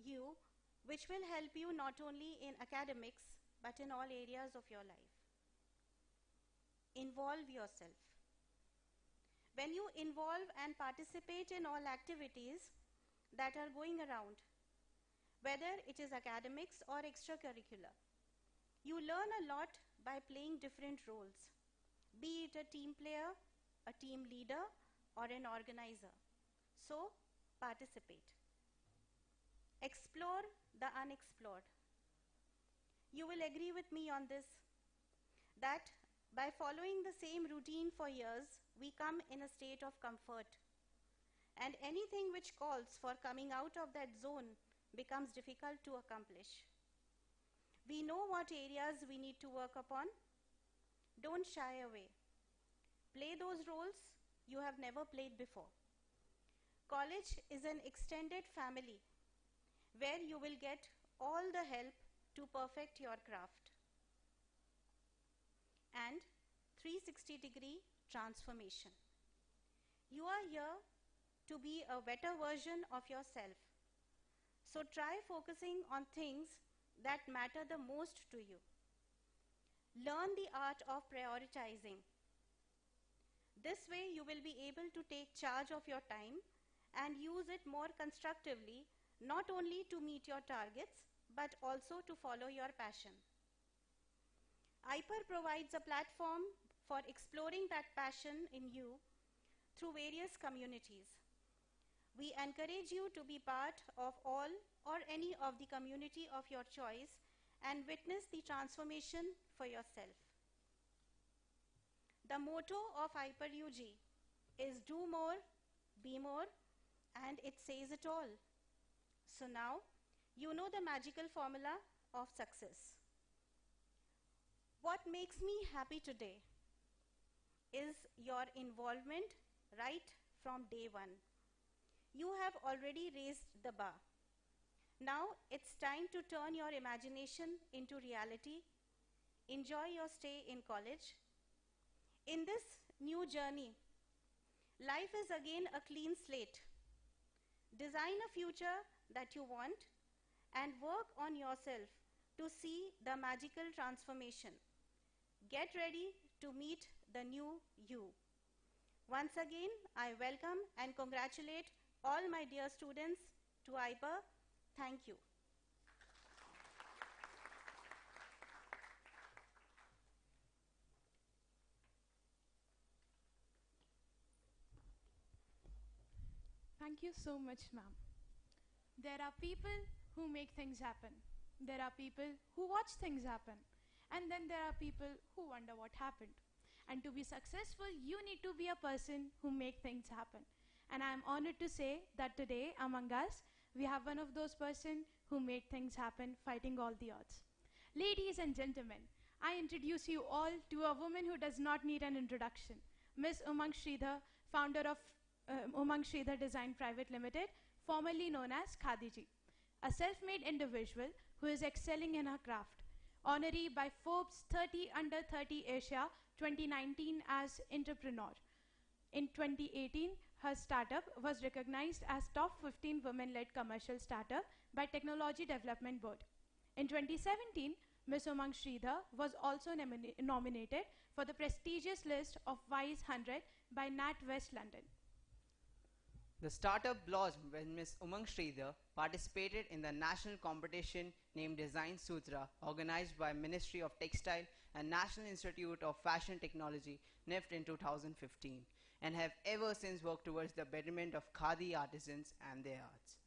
you which will help you not only in academics but in all areas of your life. Involve yourself. When you involve and participate in all activities that are going around, whether it is academics or extracurricular, you learn a lot by playing different roles, be it a team player, a team leader, or an organizer. So, participate. Explore the unexplored. You will agree with me on this, that by following the same routine for years, we come in a state of comfort. And anything which calls for coming out of that zone becomes difficult to accomplish. We know what areas we need to work upon. Don't shy away. Play those roles you have never played before. College is an extended family where you will get all the help to perfect your craft. And 360-degree transformation. You are here to be a better version of yourself. So try focusing on things that matter the most to you. Learn the art of prioritizing. This way you will be able to take charge of your time and use it more constructively, not only to meet your targets, but also to follow your passion. IPER provides a platform for exploring that passion in you through various communities. We encourage you to be part of all or any of the community of your choice and witness the transformation for yourself. The motto of IPER-UG is do more, be more, and it says it all. So now, you know the magical formula of success. What makes me happy today is your involvement right from day one. You have already raised the bar. Now it's time to turn your imagination into reality. Enjoy your stay in college. In this new journey, life is again a clean slate. Design a future that you want and work on yourself to see the magical transformation. Get ready to meet the new you. Once again, I welcome and congratulate all my dear students to IPER. Thank you. Thank you so much, ma'am. There are people who make things happen. There are people who watch things happen. And then there are people who wonder what happened. And to be successful, you need to be a person who make things happen. And I'm honored to say that today, among us, we have one of those persons who made things happen, fighting all the odds. Ladies and gentlemen, I introduce you all to a woman who does not need an introduction. Ms. Umang Sridhar, founder of Umang Sridhar Design Private Limited, formerly known as Khadiji, a self-made individual who is excelling in her craft. Honoree by Forbes 30 Under 30 Asia 2019 as Entrepreneur. In 2018, her startup was recognized as Top 15 Women-Led Commercial Startup by Technology Development Board. In 2017, Ms. Umang Sridhar was also nominated for the prestigious list of Wise 100 by NatWest London. The startup blossomed when Ms. Umang Sridhar participated in the national competition named Design Sutra, organized by Ministry of Textile and National Institute of Fashion Technology, NIFT, in 2015, and have ever since worked towards the betterment of Khadi artisans and their arts.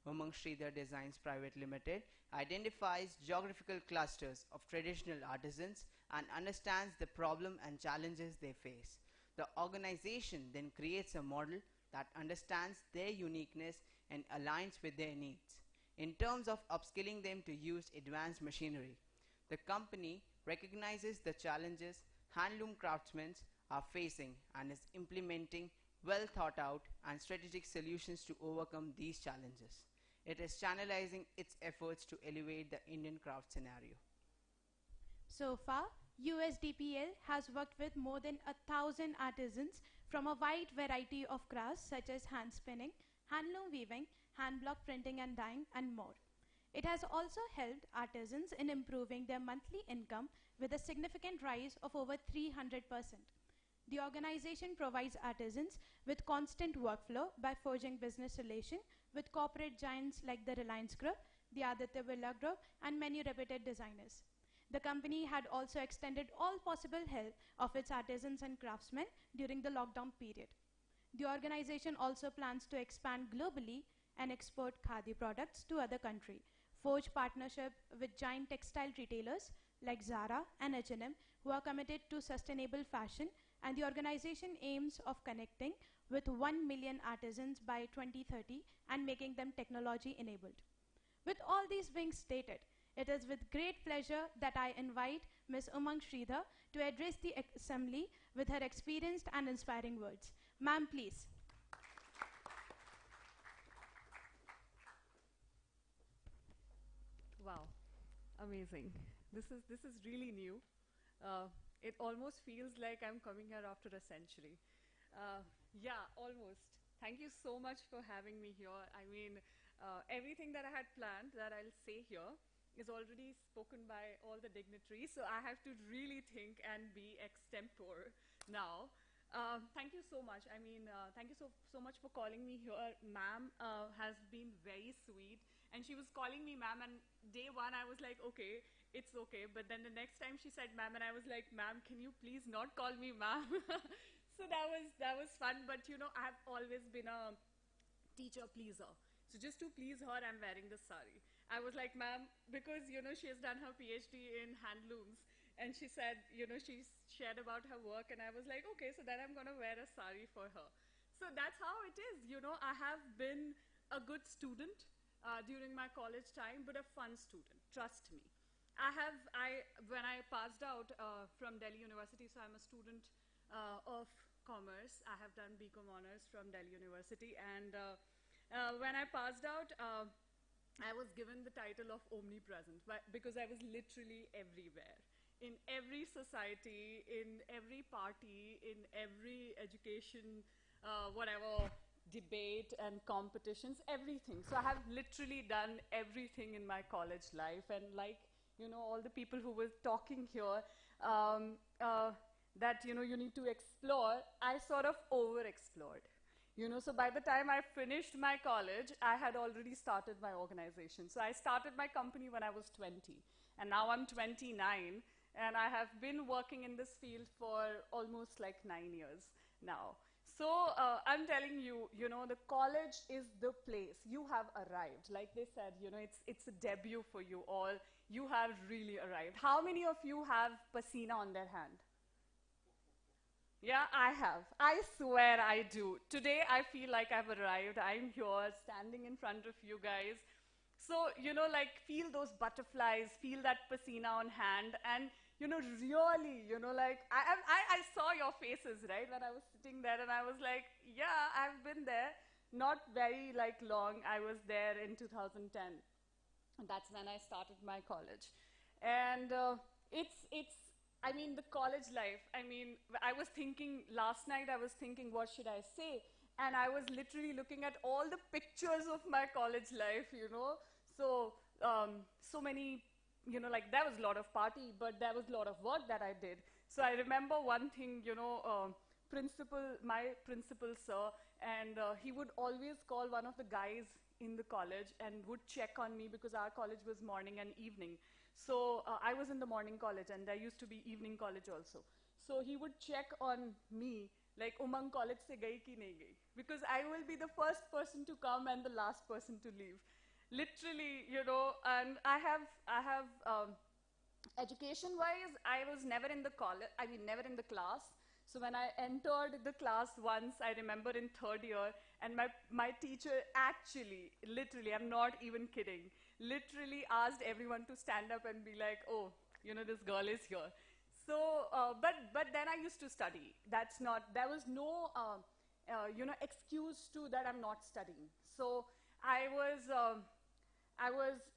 Umang Sridhar Designs Private Limited identifies geographical clusters of traditional artisans and understands the problem and challenges they face. The organization then creates a model that understands their uniqueness and aligns with their needs. In terms of upskilling them to use advanced machinery, the company recognizes the challenges handloom craftsmen are facing and is implementing well thought out and strategic solutions to overcome these challenges. It is channelizing its efforts to elevate the Indian craft scenario. So far, USDPL has worked with more than 1,000 artisans from a wide variety of crafts such as hand spinning, handloom weaving, hand block printing and dyeing, and more. It has also helped artisans in improving their monthly income with a significant rise of over 300%. The organization provides artisans with constant workflow by forging business relations with corporate giants like the Reliance Group, the Aditya Birla Group, and many reputed designers. The company had also extended all possible help of its artisans and craftsmen during the lockdown period. The organization also plans to expand globally and export Khadi products to other countries, forge partnership with giant textile retailers like Zara and H&M who are committed to sustainable fashion, and the organization aims of connecting with 1 million artisans by 2030 and making them technology enabled. With all these being stated, it is with great pleasure that I invite Ms. Umang Sridhar to address the assembly with her experienced and inspiring words. Ma'am, please. Wow, amazing. This is really new. It almost feels like I'm coming here after a century. Yeah, almost. Thank you so much for having me here. I mean, everything that I had planned that I'll say here is already spoken by all the dignitaries, so I have to really think and be extempore now. Thank you so much. I mean, thank you so much for calling me here. Ma'am has been very sweet, and she was calling me ma'am, and day one I was like, okay, it's okay. But then the next time she said ma'am, and I was like, ma'am, can you please not call me ma'am? So that was fun. But you know, I have always been a teacher pleaser. So just to please her, I'm wearing this sari. I was like, ma'am, because you know she has done her PhD in handlooms, and she said, you know, she shared about her work, and I was like, okay, so then I'm gonna wear a sari for her. So that's how it is. You know, I have been a good student during my college time, but a fun student. Trust me. When I passed out from Delhi University, so I'm a student of commerce. I have done BCom honors from Delhi University, and when I passed out, I was given the title of omnipresent because I was literally everywhere. In every society, in every party, in every education, whatever, debate and competitions, everything. So I have literally done everything in my college life, and like, you know, all the people who were talking here, that, you know, you need to explore, I sort of over-explored. You know, so by the time I finished my college, I had already started my organization. So I started my company when I was 20, and now I'm 29, and I have been working in this field for almost like 9 years now. So I'm telling you, you know, the college is the place. You have arrived. Like they said, you know, it's a debut for you all. You have really arrived. How many of you have pasina on their hand? Yeah, I have. I swear I do. Today, I feel like I've arrived. I'm here, standing in front of you guys. So, you know, like, feel those butterflies, feel that pasina on hand, and really, like, I saw your faces, right, when I was sitting there, and I was like, yeah, I've been there. Not very, like, long. I was there in 2010. And that's when I started my college. And I mean, the college life, I mean, I was thinking, last night I was thinking, what should I say? And I was literally looking at all the pictures of my college life, So, so many, like, there was a lot of party, but there was a lot of work that I did. So I remember one thing, my principal sir, and he would always call one of the guys in the college and would check on me because our college was morning and evening. So I was in the morning college, and there used to be evening college also. So he would check on me, like, Umang college se gayi ki nahi gayi? Because I will be the first person to come and the last person to leave. Literally, and I have education-wise, I was never in the college, I mean, never in the class. So when I entered the class once, I remember in third year, and my teacher actually, literally, I'm not even kidding, literally asked everyone to stand up and be like, oh, this girl is here. So, but then I used to study. There was no, excuse to that I'm not studying. So I was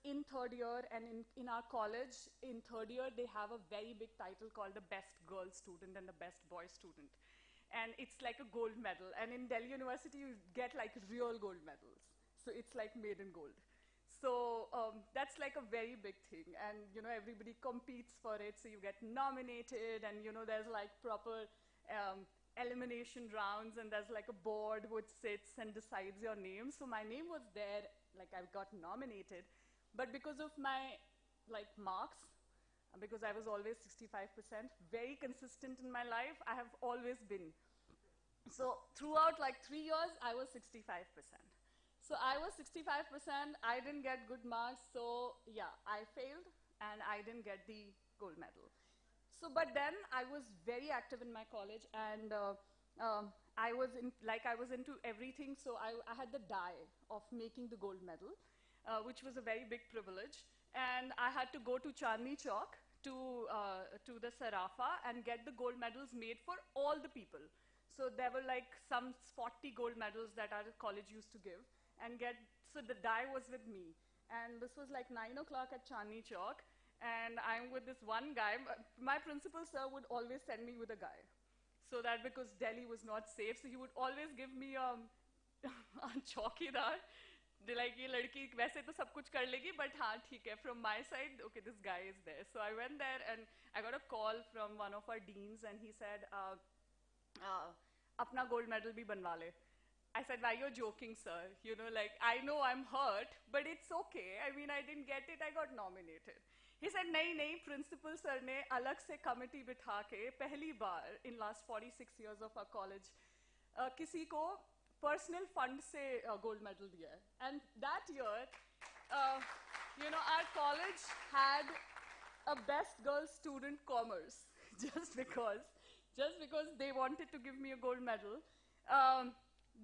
in third year, and in our college, in third year, they have a very big title called the best girl student and the best boy student. And it's like a gold medal. And in Delhi University, you get like real gold medals. So it's like made in gold. So that's like a very big thing. And, everybody competes for it. So you get nominated, and, there's like proper elimination rounds, and there's like a board which sits and decides your name. So my name was there, like, I got nominated. But because of my, like, marks, because I was always 65%, very consistent in my life, I have always been. So throughout, like, 3 years, I was 65%. So I was 65%, I didn't get good marks, so yeah, I failed, and I didn't get the gold medal. So, but then I was very active in my college, and I was into everything. So I had the die of making the gold medal, which was a very big privilege. And I had to go to Chandni Chowk to the Sarafa and get the gold medals made for all the people. So there were like some 40 gold medals that our college used to give, so the die was with me. And this was like 9 o'clock at Chandni Chowk. And I'm with this one guy. My principal sir would always send me with a guy. So that because Delhi was not safe, so he would always give me a chowkidar. They're like, ye ladki वैसे तो सब कुछ कर लेगी, but हाँ ठीक है, from my side, okay, this guy is there. So I went there, and I got a call from one of our deans, and he said, अपना gold medal भी बनवा ले. I said, why you're joking, sir? Like, I know I'm hurt, but it's okay. I mean, I didn't get it, I got nominated. He said, nahi, principal sir ne alag se committee bitha ke, pehli baar in last 46 years of our college, kisi ko personal fund se gold medal diya hai. And that year, our college had a best girl student commerce, just because they wanted to give me a gold medal.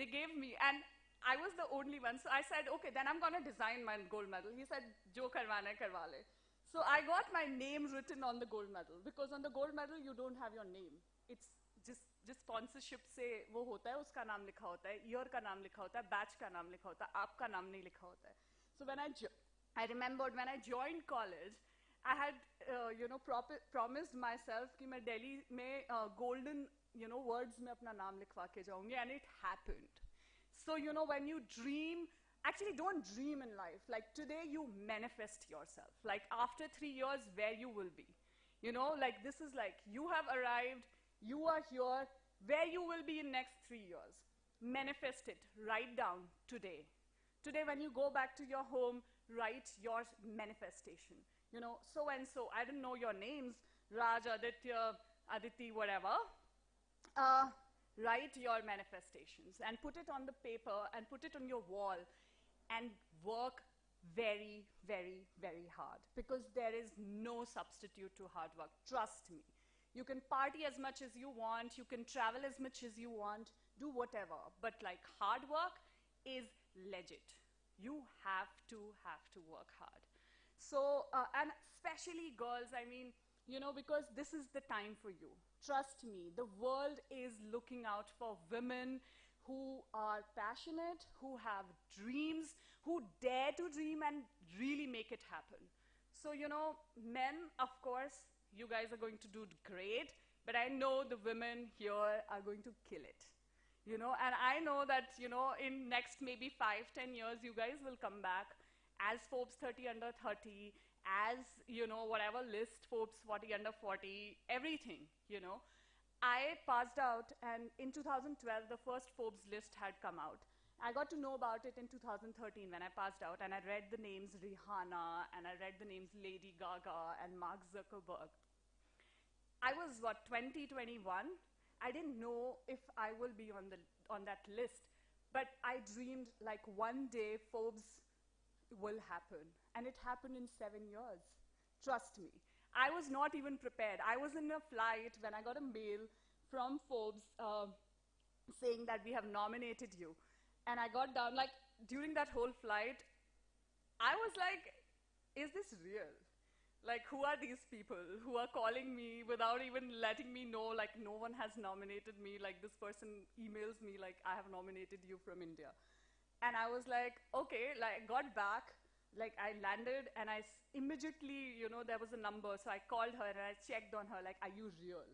They gave me, and I was the only one. So I said, okay, then I'm going to design my gold medal. He said, jo karwana hai, karwa le. So I got my name written on the gold medal, because on the gold medal, you don't have your name. It's just sponsorship se wo hota hai, uska naam likha hota hai, year ka naam likha hota hai, batch ka naam likha hota hai, aapka naam nahi likha hota hai. So when I remembered when I joined college, I had, promised myself ki main Delhi mein golden, words mein apna naam likhwa ke jaungi, and it happened. So, when you dream, actually don't dream in life. Like today you manifest yourself. Like after 3 years, where you will be. Like this is like, you have arrived, you are here, where you will be in next 3 years. Manifest it, write down today. Today when you go back to your home, write your manifestation. So and so, I don't know your names, Raj, Aditya, Aditi, whatever. Write your manifestations and put it on the paper and put it on your wall and work very, very, very hard, because there is no substitute to hard work. Trust me. You can party as much as you want, you can travel as much as you want, do whatever, but like hard work is legit. You have to work hard. So, and especially girls, I mean, you know, because this is the time for you. Trust me, the world is looking out for women who are passionate, who have dreams, who dare to dream and really make it happen. So, you know, men, of course, you guys are going to do great, but I know the women here are going to kill it. You know, and I know that, you know, in next maybe 5-10 years, you guys will come back as Forbes 30 under 30, as, you know, whatever list, Forbes 40 under 40, everything, you know. I passed out, and in 2012, the first Forbes list had come out. I got to know about it in 2013 when I passed out, and I read the names Rihanna, and I read the names Lady Gaga and Mark Zuckerberg. I was, what, 20, 21? I didn't know if I will be on that list, but I dreamed like one day Forbes will happen, and it happened in 7 years. Trust me. I was not even prepared. I was in a flight when I got a mail from Forbes saying that we have nominated you. And I got down, like, during that whole flight, I was like, is this real? Like, who are these people who are calling me without even letting me know, like, no one has nominated me, like, this person emails me, like, I have nominated you from India. And I was like, okay, like, got back, like, I landed, and immediately, you know, there was a number, so I called her, and I checked on her, like, are you real?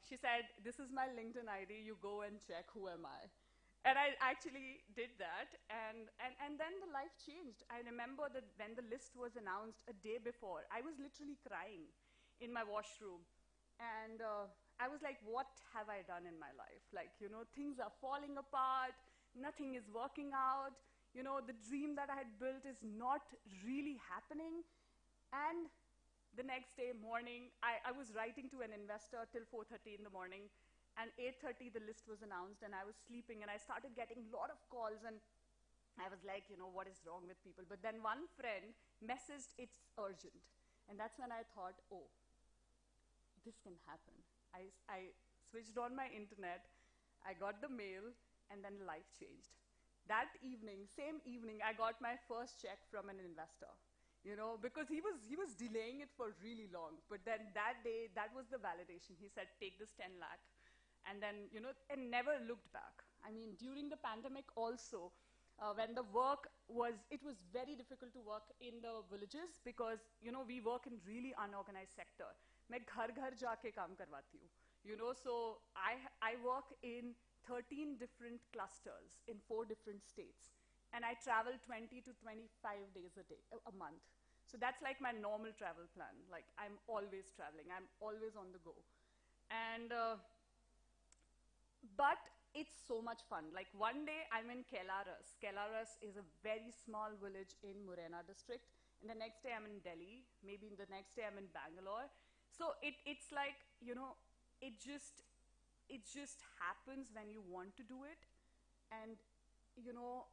She said, this is my LinkedIn ID, you go and check, who am I? And I actually did that, and then the life changed. I remember that when the list was announced a day before, I was literally crying in my washroom. And I was like, what have I done in my life? Like, you know, things are falling apart, nothing is working out, you know, the dream that I had built is not really happening. And the next day morning, I was writing to an investor till 4:30 in the morning, and 8:30 the list was announced, and I was sleeping, and I started getting a lot of calls, and I was like, you know, what is wrong with people? But then one friend messaged, it's urgent. And that's when I thought, oh, this can happen. I switched on my internet, I got the mail, and then life changed. That evening, same evening, I got my first check from an investor, you know, because he was delaying it for really long. But then that day, that was the validation. He said, take this 10 lakh. And then, you know, and never looked back. I mean, during the pandemic also, when the work was, it was very difficult to work in the villages because, you know, we work in really unorganized sector. मैं घर घर जाके काम करवाती हूँ, you know, so I work in 13 different clusters in 4 different states, and I travel 20 to 25 days a month. So that's like my normal travel plan. Like, I'm always traveling, I'm always on the go. And, but it's so much fun. Like, one day I'm in Kelaras. Kelaras is a very small village in Morena district, and the next day I'm in Delhi, maybe the next day I'm in Bangalore. So it's like, you know, it just happens when you want to do it. And, you know,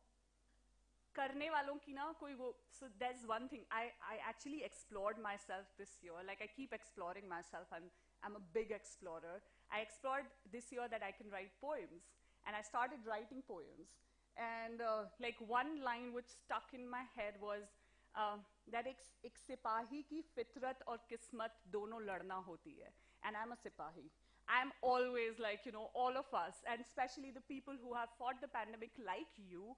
karne walon ki na koi wo. So there's one thing, I actually explored myself this year. Like, I keep exploring myself. I'm a big explorer. I explored this year that I can write poems, and I started writing poems. And like, one line which stuck in my head was that एक सिपाही की फितरत और किस्मत दोनों लड़ना होती है. And I'm a sipahi. I'm always like, you know, all of us, and especially the people who have fought the pandemic like you,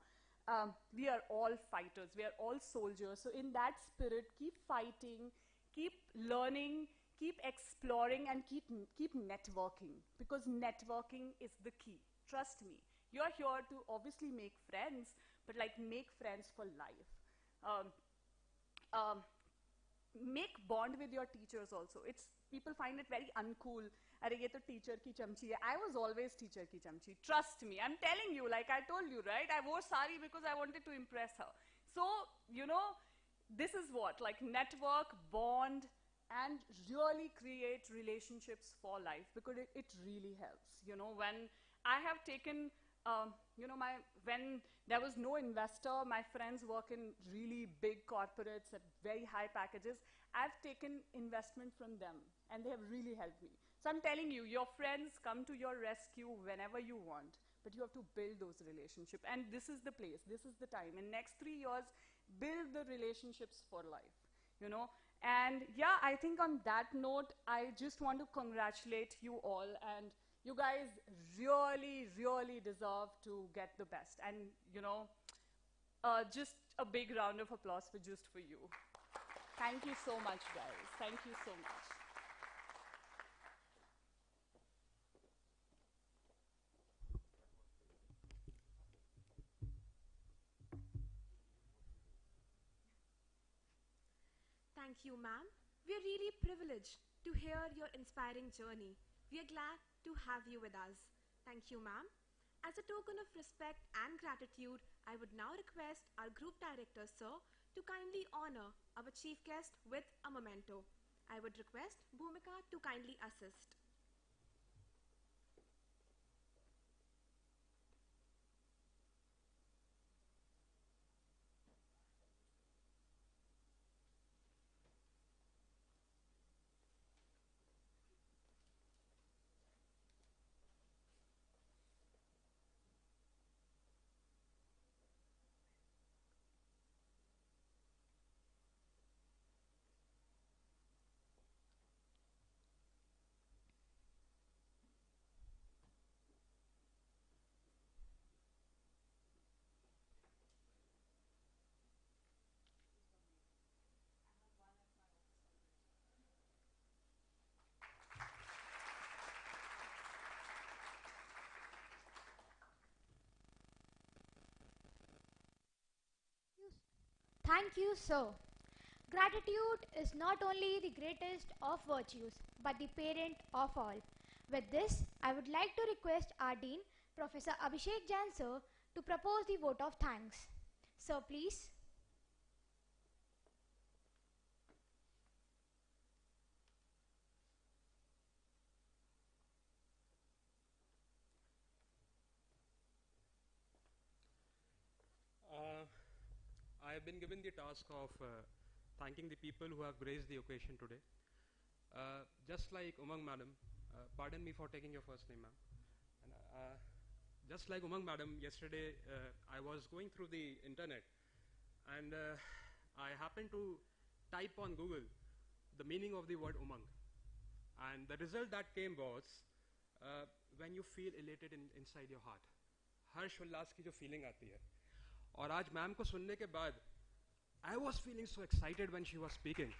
we are all fighters, we are all soldiers. So in that spirit, keep fighting, keep learning, keep exploring, and keep networking, because networking is the key. Trust me. You're here to obviously make friends, but like, make friends for life. Make bond with your teachers also. People find it very uncool. Are ye to teacher ki chamchi hai. I was always teacher ki chamchi. Trust me. I'm telling you, like I told you, right? I wore sari because I wanted to impress her. So, you know, this is what, like, network, bond, and really create relationships for life, because it really helps. You know, when I have taken, you know, when there was no investor, my friends work in really big corporates at very high packages, I've taken investment from them, and they have really helped me. So I'm telling you, your friends come to your rescue whenever you want, but you have to build those relationships. And this is the place, this is the time. In next 3 years, build the relationships for life. you know. And yeah, I think on that note, I just want to congratulate you all, and you guys really, really deserve to get the best. And, you know, just a big round of applause for just for you. Thank you so much, guys. Thank you so much. Thank you, ma'am. We are really privileged to hear your inspiring journey. We are glad to have you with us. Thank you, ma'am. As a token of respect and gratitude, I would now request our group director, sir, to kindly honor our chief guest with a memento. I would request Bhumika to kindly assist. Thank you, sir. Gratitude is not only the greatest of virtues, but the parent of all. With this, I would like to request our Dean, Professor Abhishek Jain, sir, to propose the vote of thanks. Sir, please. I have been given the task of thanking the people who have graced the occasion today. Just like Umang madam, pardon me for taking your first name, ma'am. Just like Umang madam, yesterday I was going through the internet and I happened to type on Google the meaning of the word Umang. And the result that came was when you feel elated inside your heart. हर्ष उल्लास की जो feeling आती है. और आज ma'am को सुनने के बाद I was feeling so excited when she was speaking.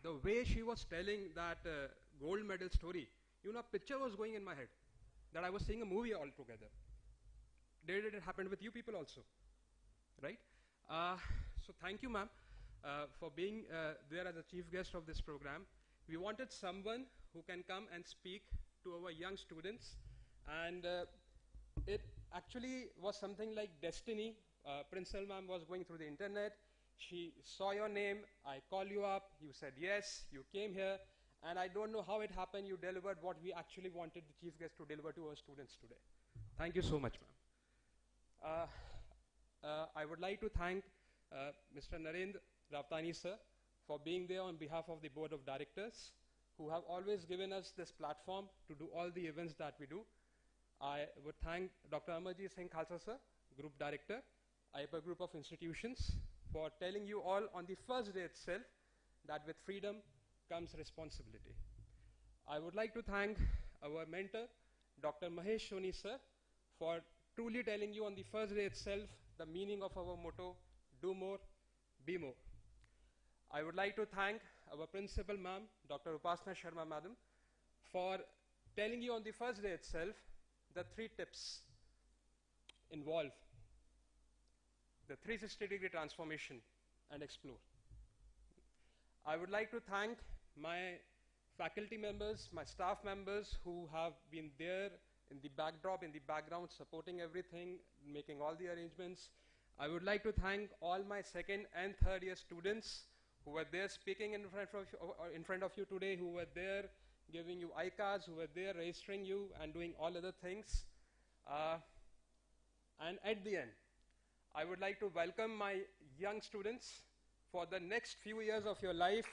The way she was telling that gold medal story, you know, a picture was going in my head that I was seeing a movie altogether. Did it happen with you people also? Right? So thank you, ma'am, for being there as a chief guest of this program. We wanted someone who can come and speak to our young students, and it actually was something like destiny. Principal ma'am was going through the internet. She saw your name. I called you up. You said yes. You came here. And I don't know how it happened. You delivered what we actually wanted the chief guest to deliver to our students today. Thank you so much, ma'am. I would like to thank Mr. Narendra Ravtani, sir, for being there on behalf of the board of directors, who have always given us this platform to do all the events that we do. I would thank Dr. Amarjit Singh Khalsa, sir, Group Director, IPER Group of Institutions, for telling you all on the first day itself that with freedom comes responsibility. I would like to thank our mentor, Dr. Mahesh Soni, sir, for truly telling you on the first day itself the meaning of our motto, do more, be more. I would like to thank our principal ma'am, Dr. Upasana Sharma madam, for telling you on the first day itself the 3 tips involve the 360-degree transformation and explore. I would like to thank my faculty members, my staff members who have been there in the backdrop, in the background, supporting everything, making all the arrangements. I would like to thank all my second and third year students who were there speaking in front of you today, who were there giving you ICAs, who were there registering you and doing all other things. And at the end, I would like to welcome my young students for the next few years of your life,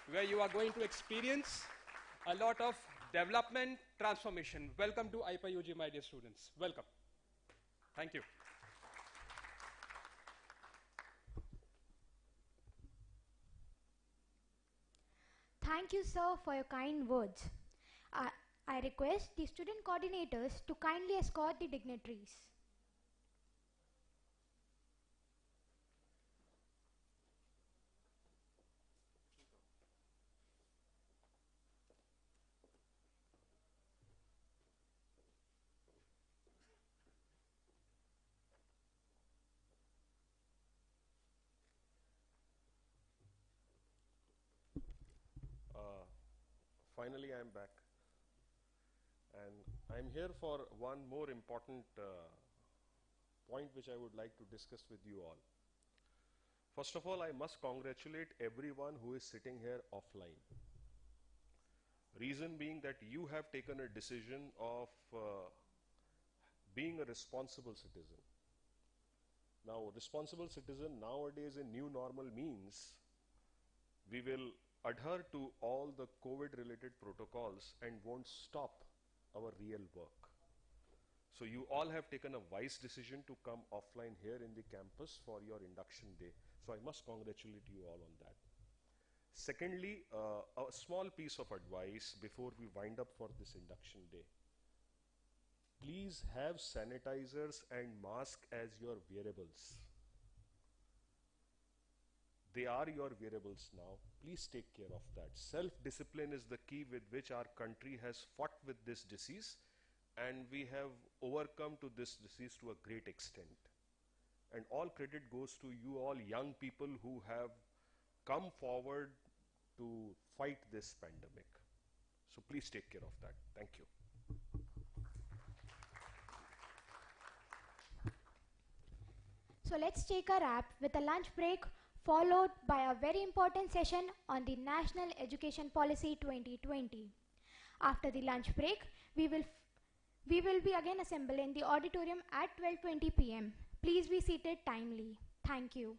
where you are going to experience a lot of development, transformation. Welcome to IPER-UG, my dear students. Welcome. Thank you. Thank you, sir, for your kind words. I request the student coordinators to kindly escort the dignitaries. Finally, I'm back. And I'm here for one more important point which I would like to discuss with you all. First of all, I must congratulate everyone who is sitting here offline. Reason being that you have taken a decision of being a responsible citizen. Now, responsible citizen nowadays in new normal means we will adhere to all the COVID-related protocols and won't stop our real work. So you all have taken a wise decision to come offline here in the campus for your induction day. So I must congratulate you all on that. Secondly, a small piece of advice before we wind up for this induction day. Please have sanitizers and masks as your wearables. They are your wearables now. Please take care of that. Self-discipline is the key with which our country has fought with this disease, and we have overcome to this disease to a great extent. And all credit goes to you all young people who have come forward to fight this pandemic. So please take care of that. Thank you. So let's take a wrap with a lunch break, followed by a very important session on the National Education Policy 2020. After the lunch break, we will be again assembled in the auditorium at 12:20 p.m. Please be seated timely. Thank you.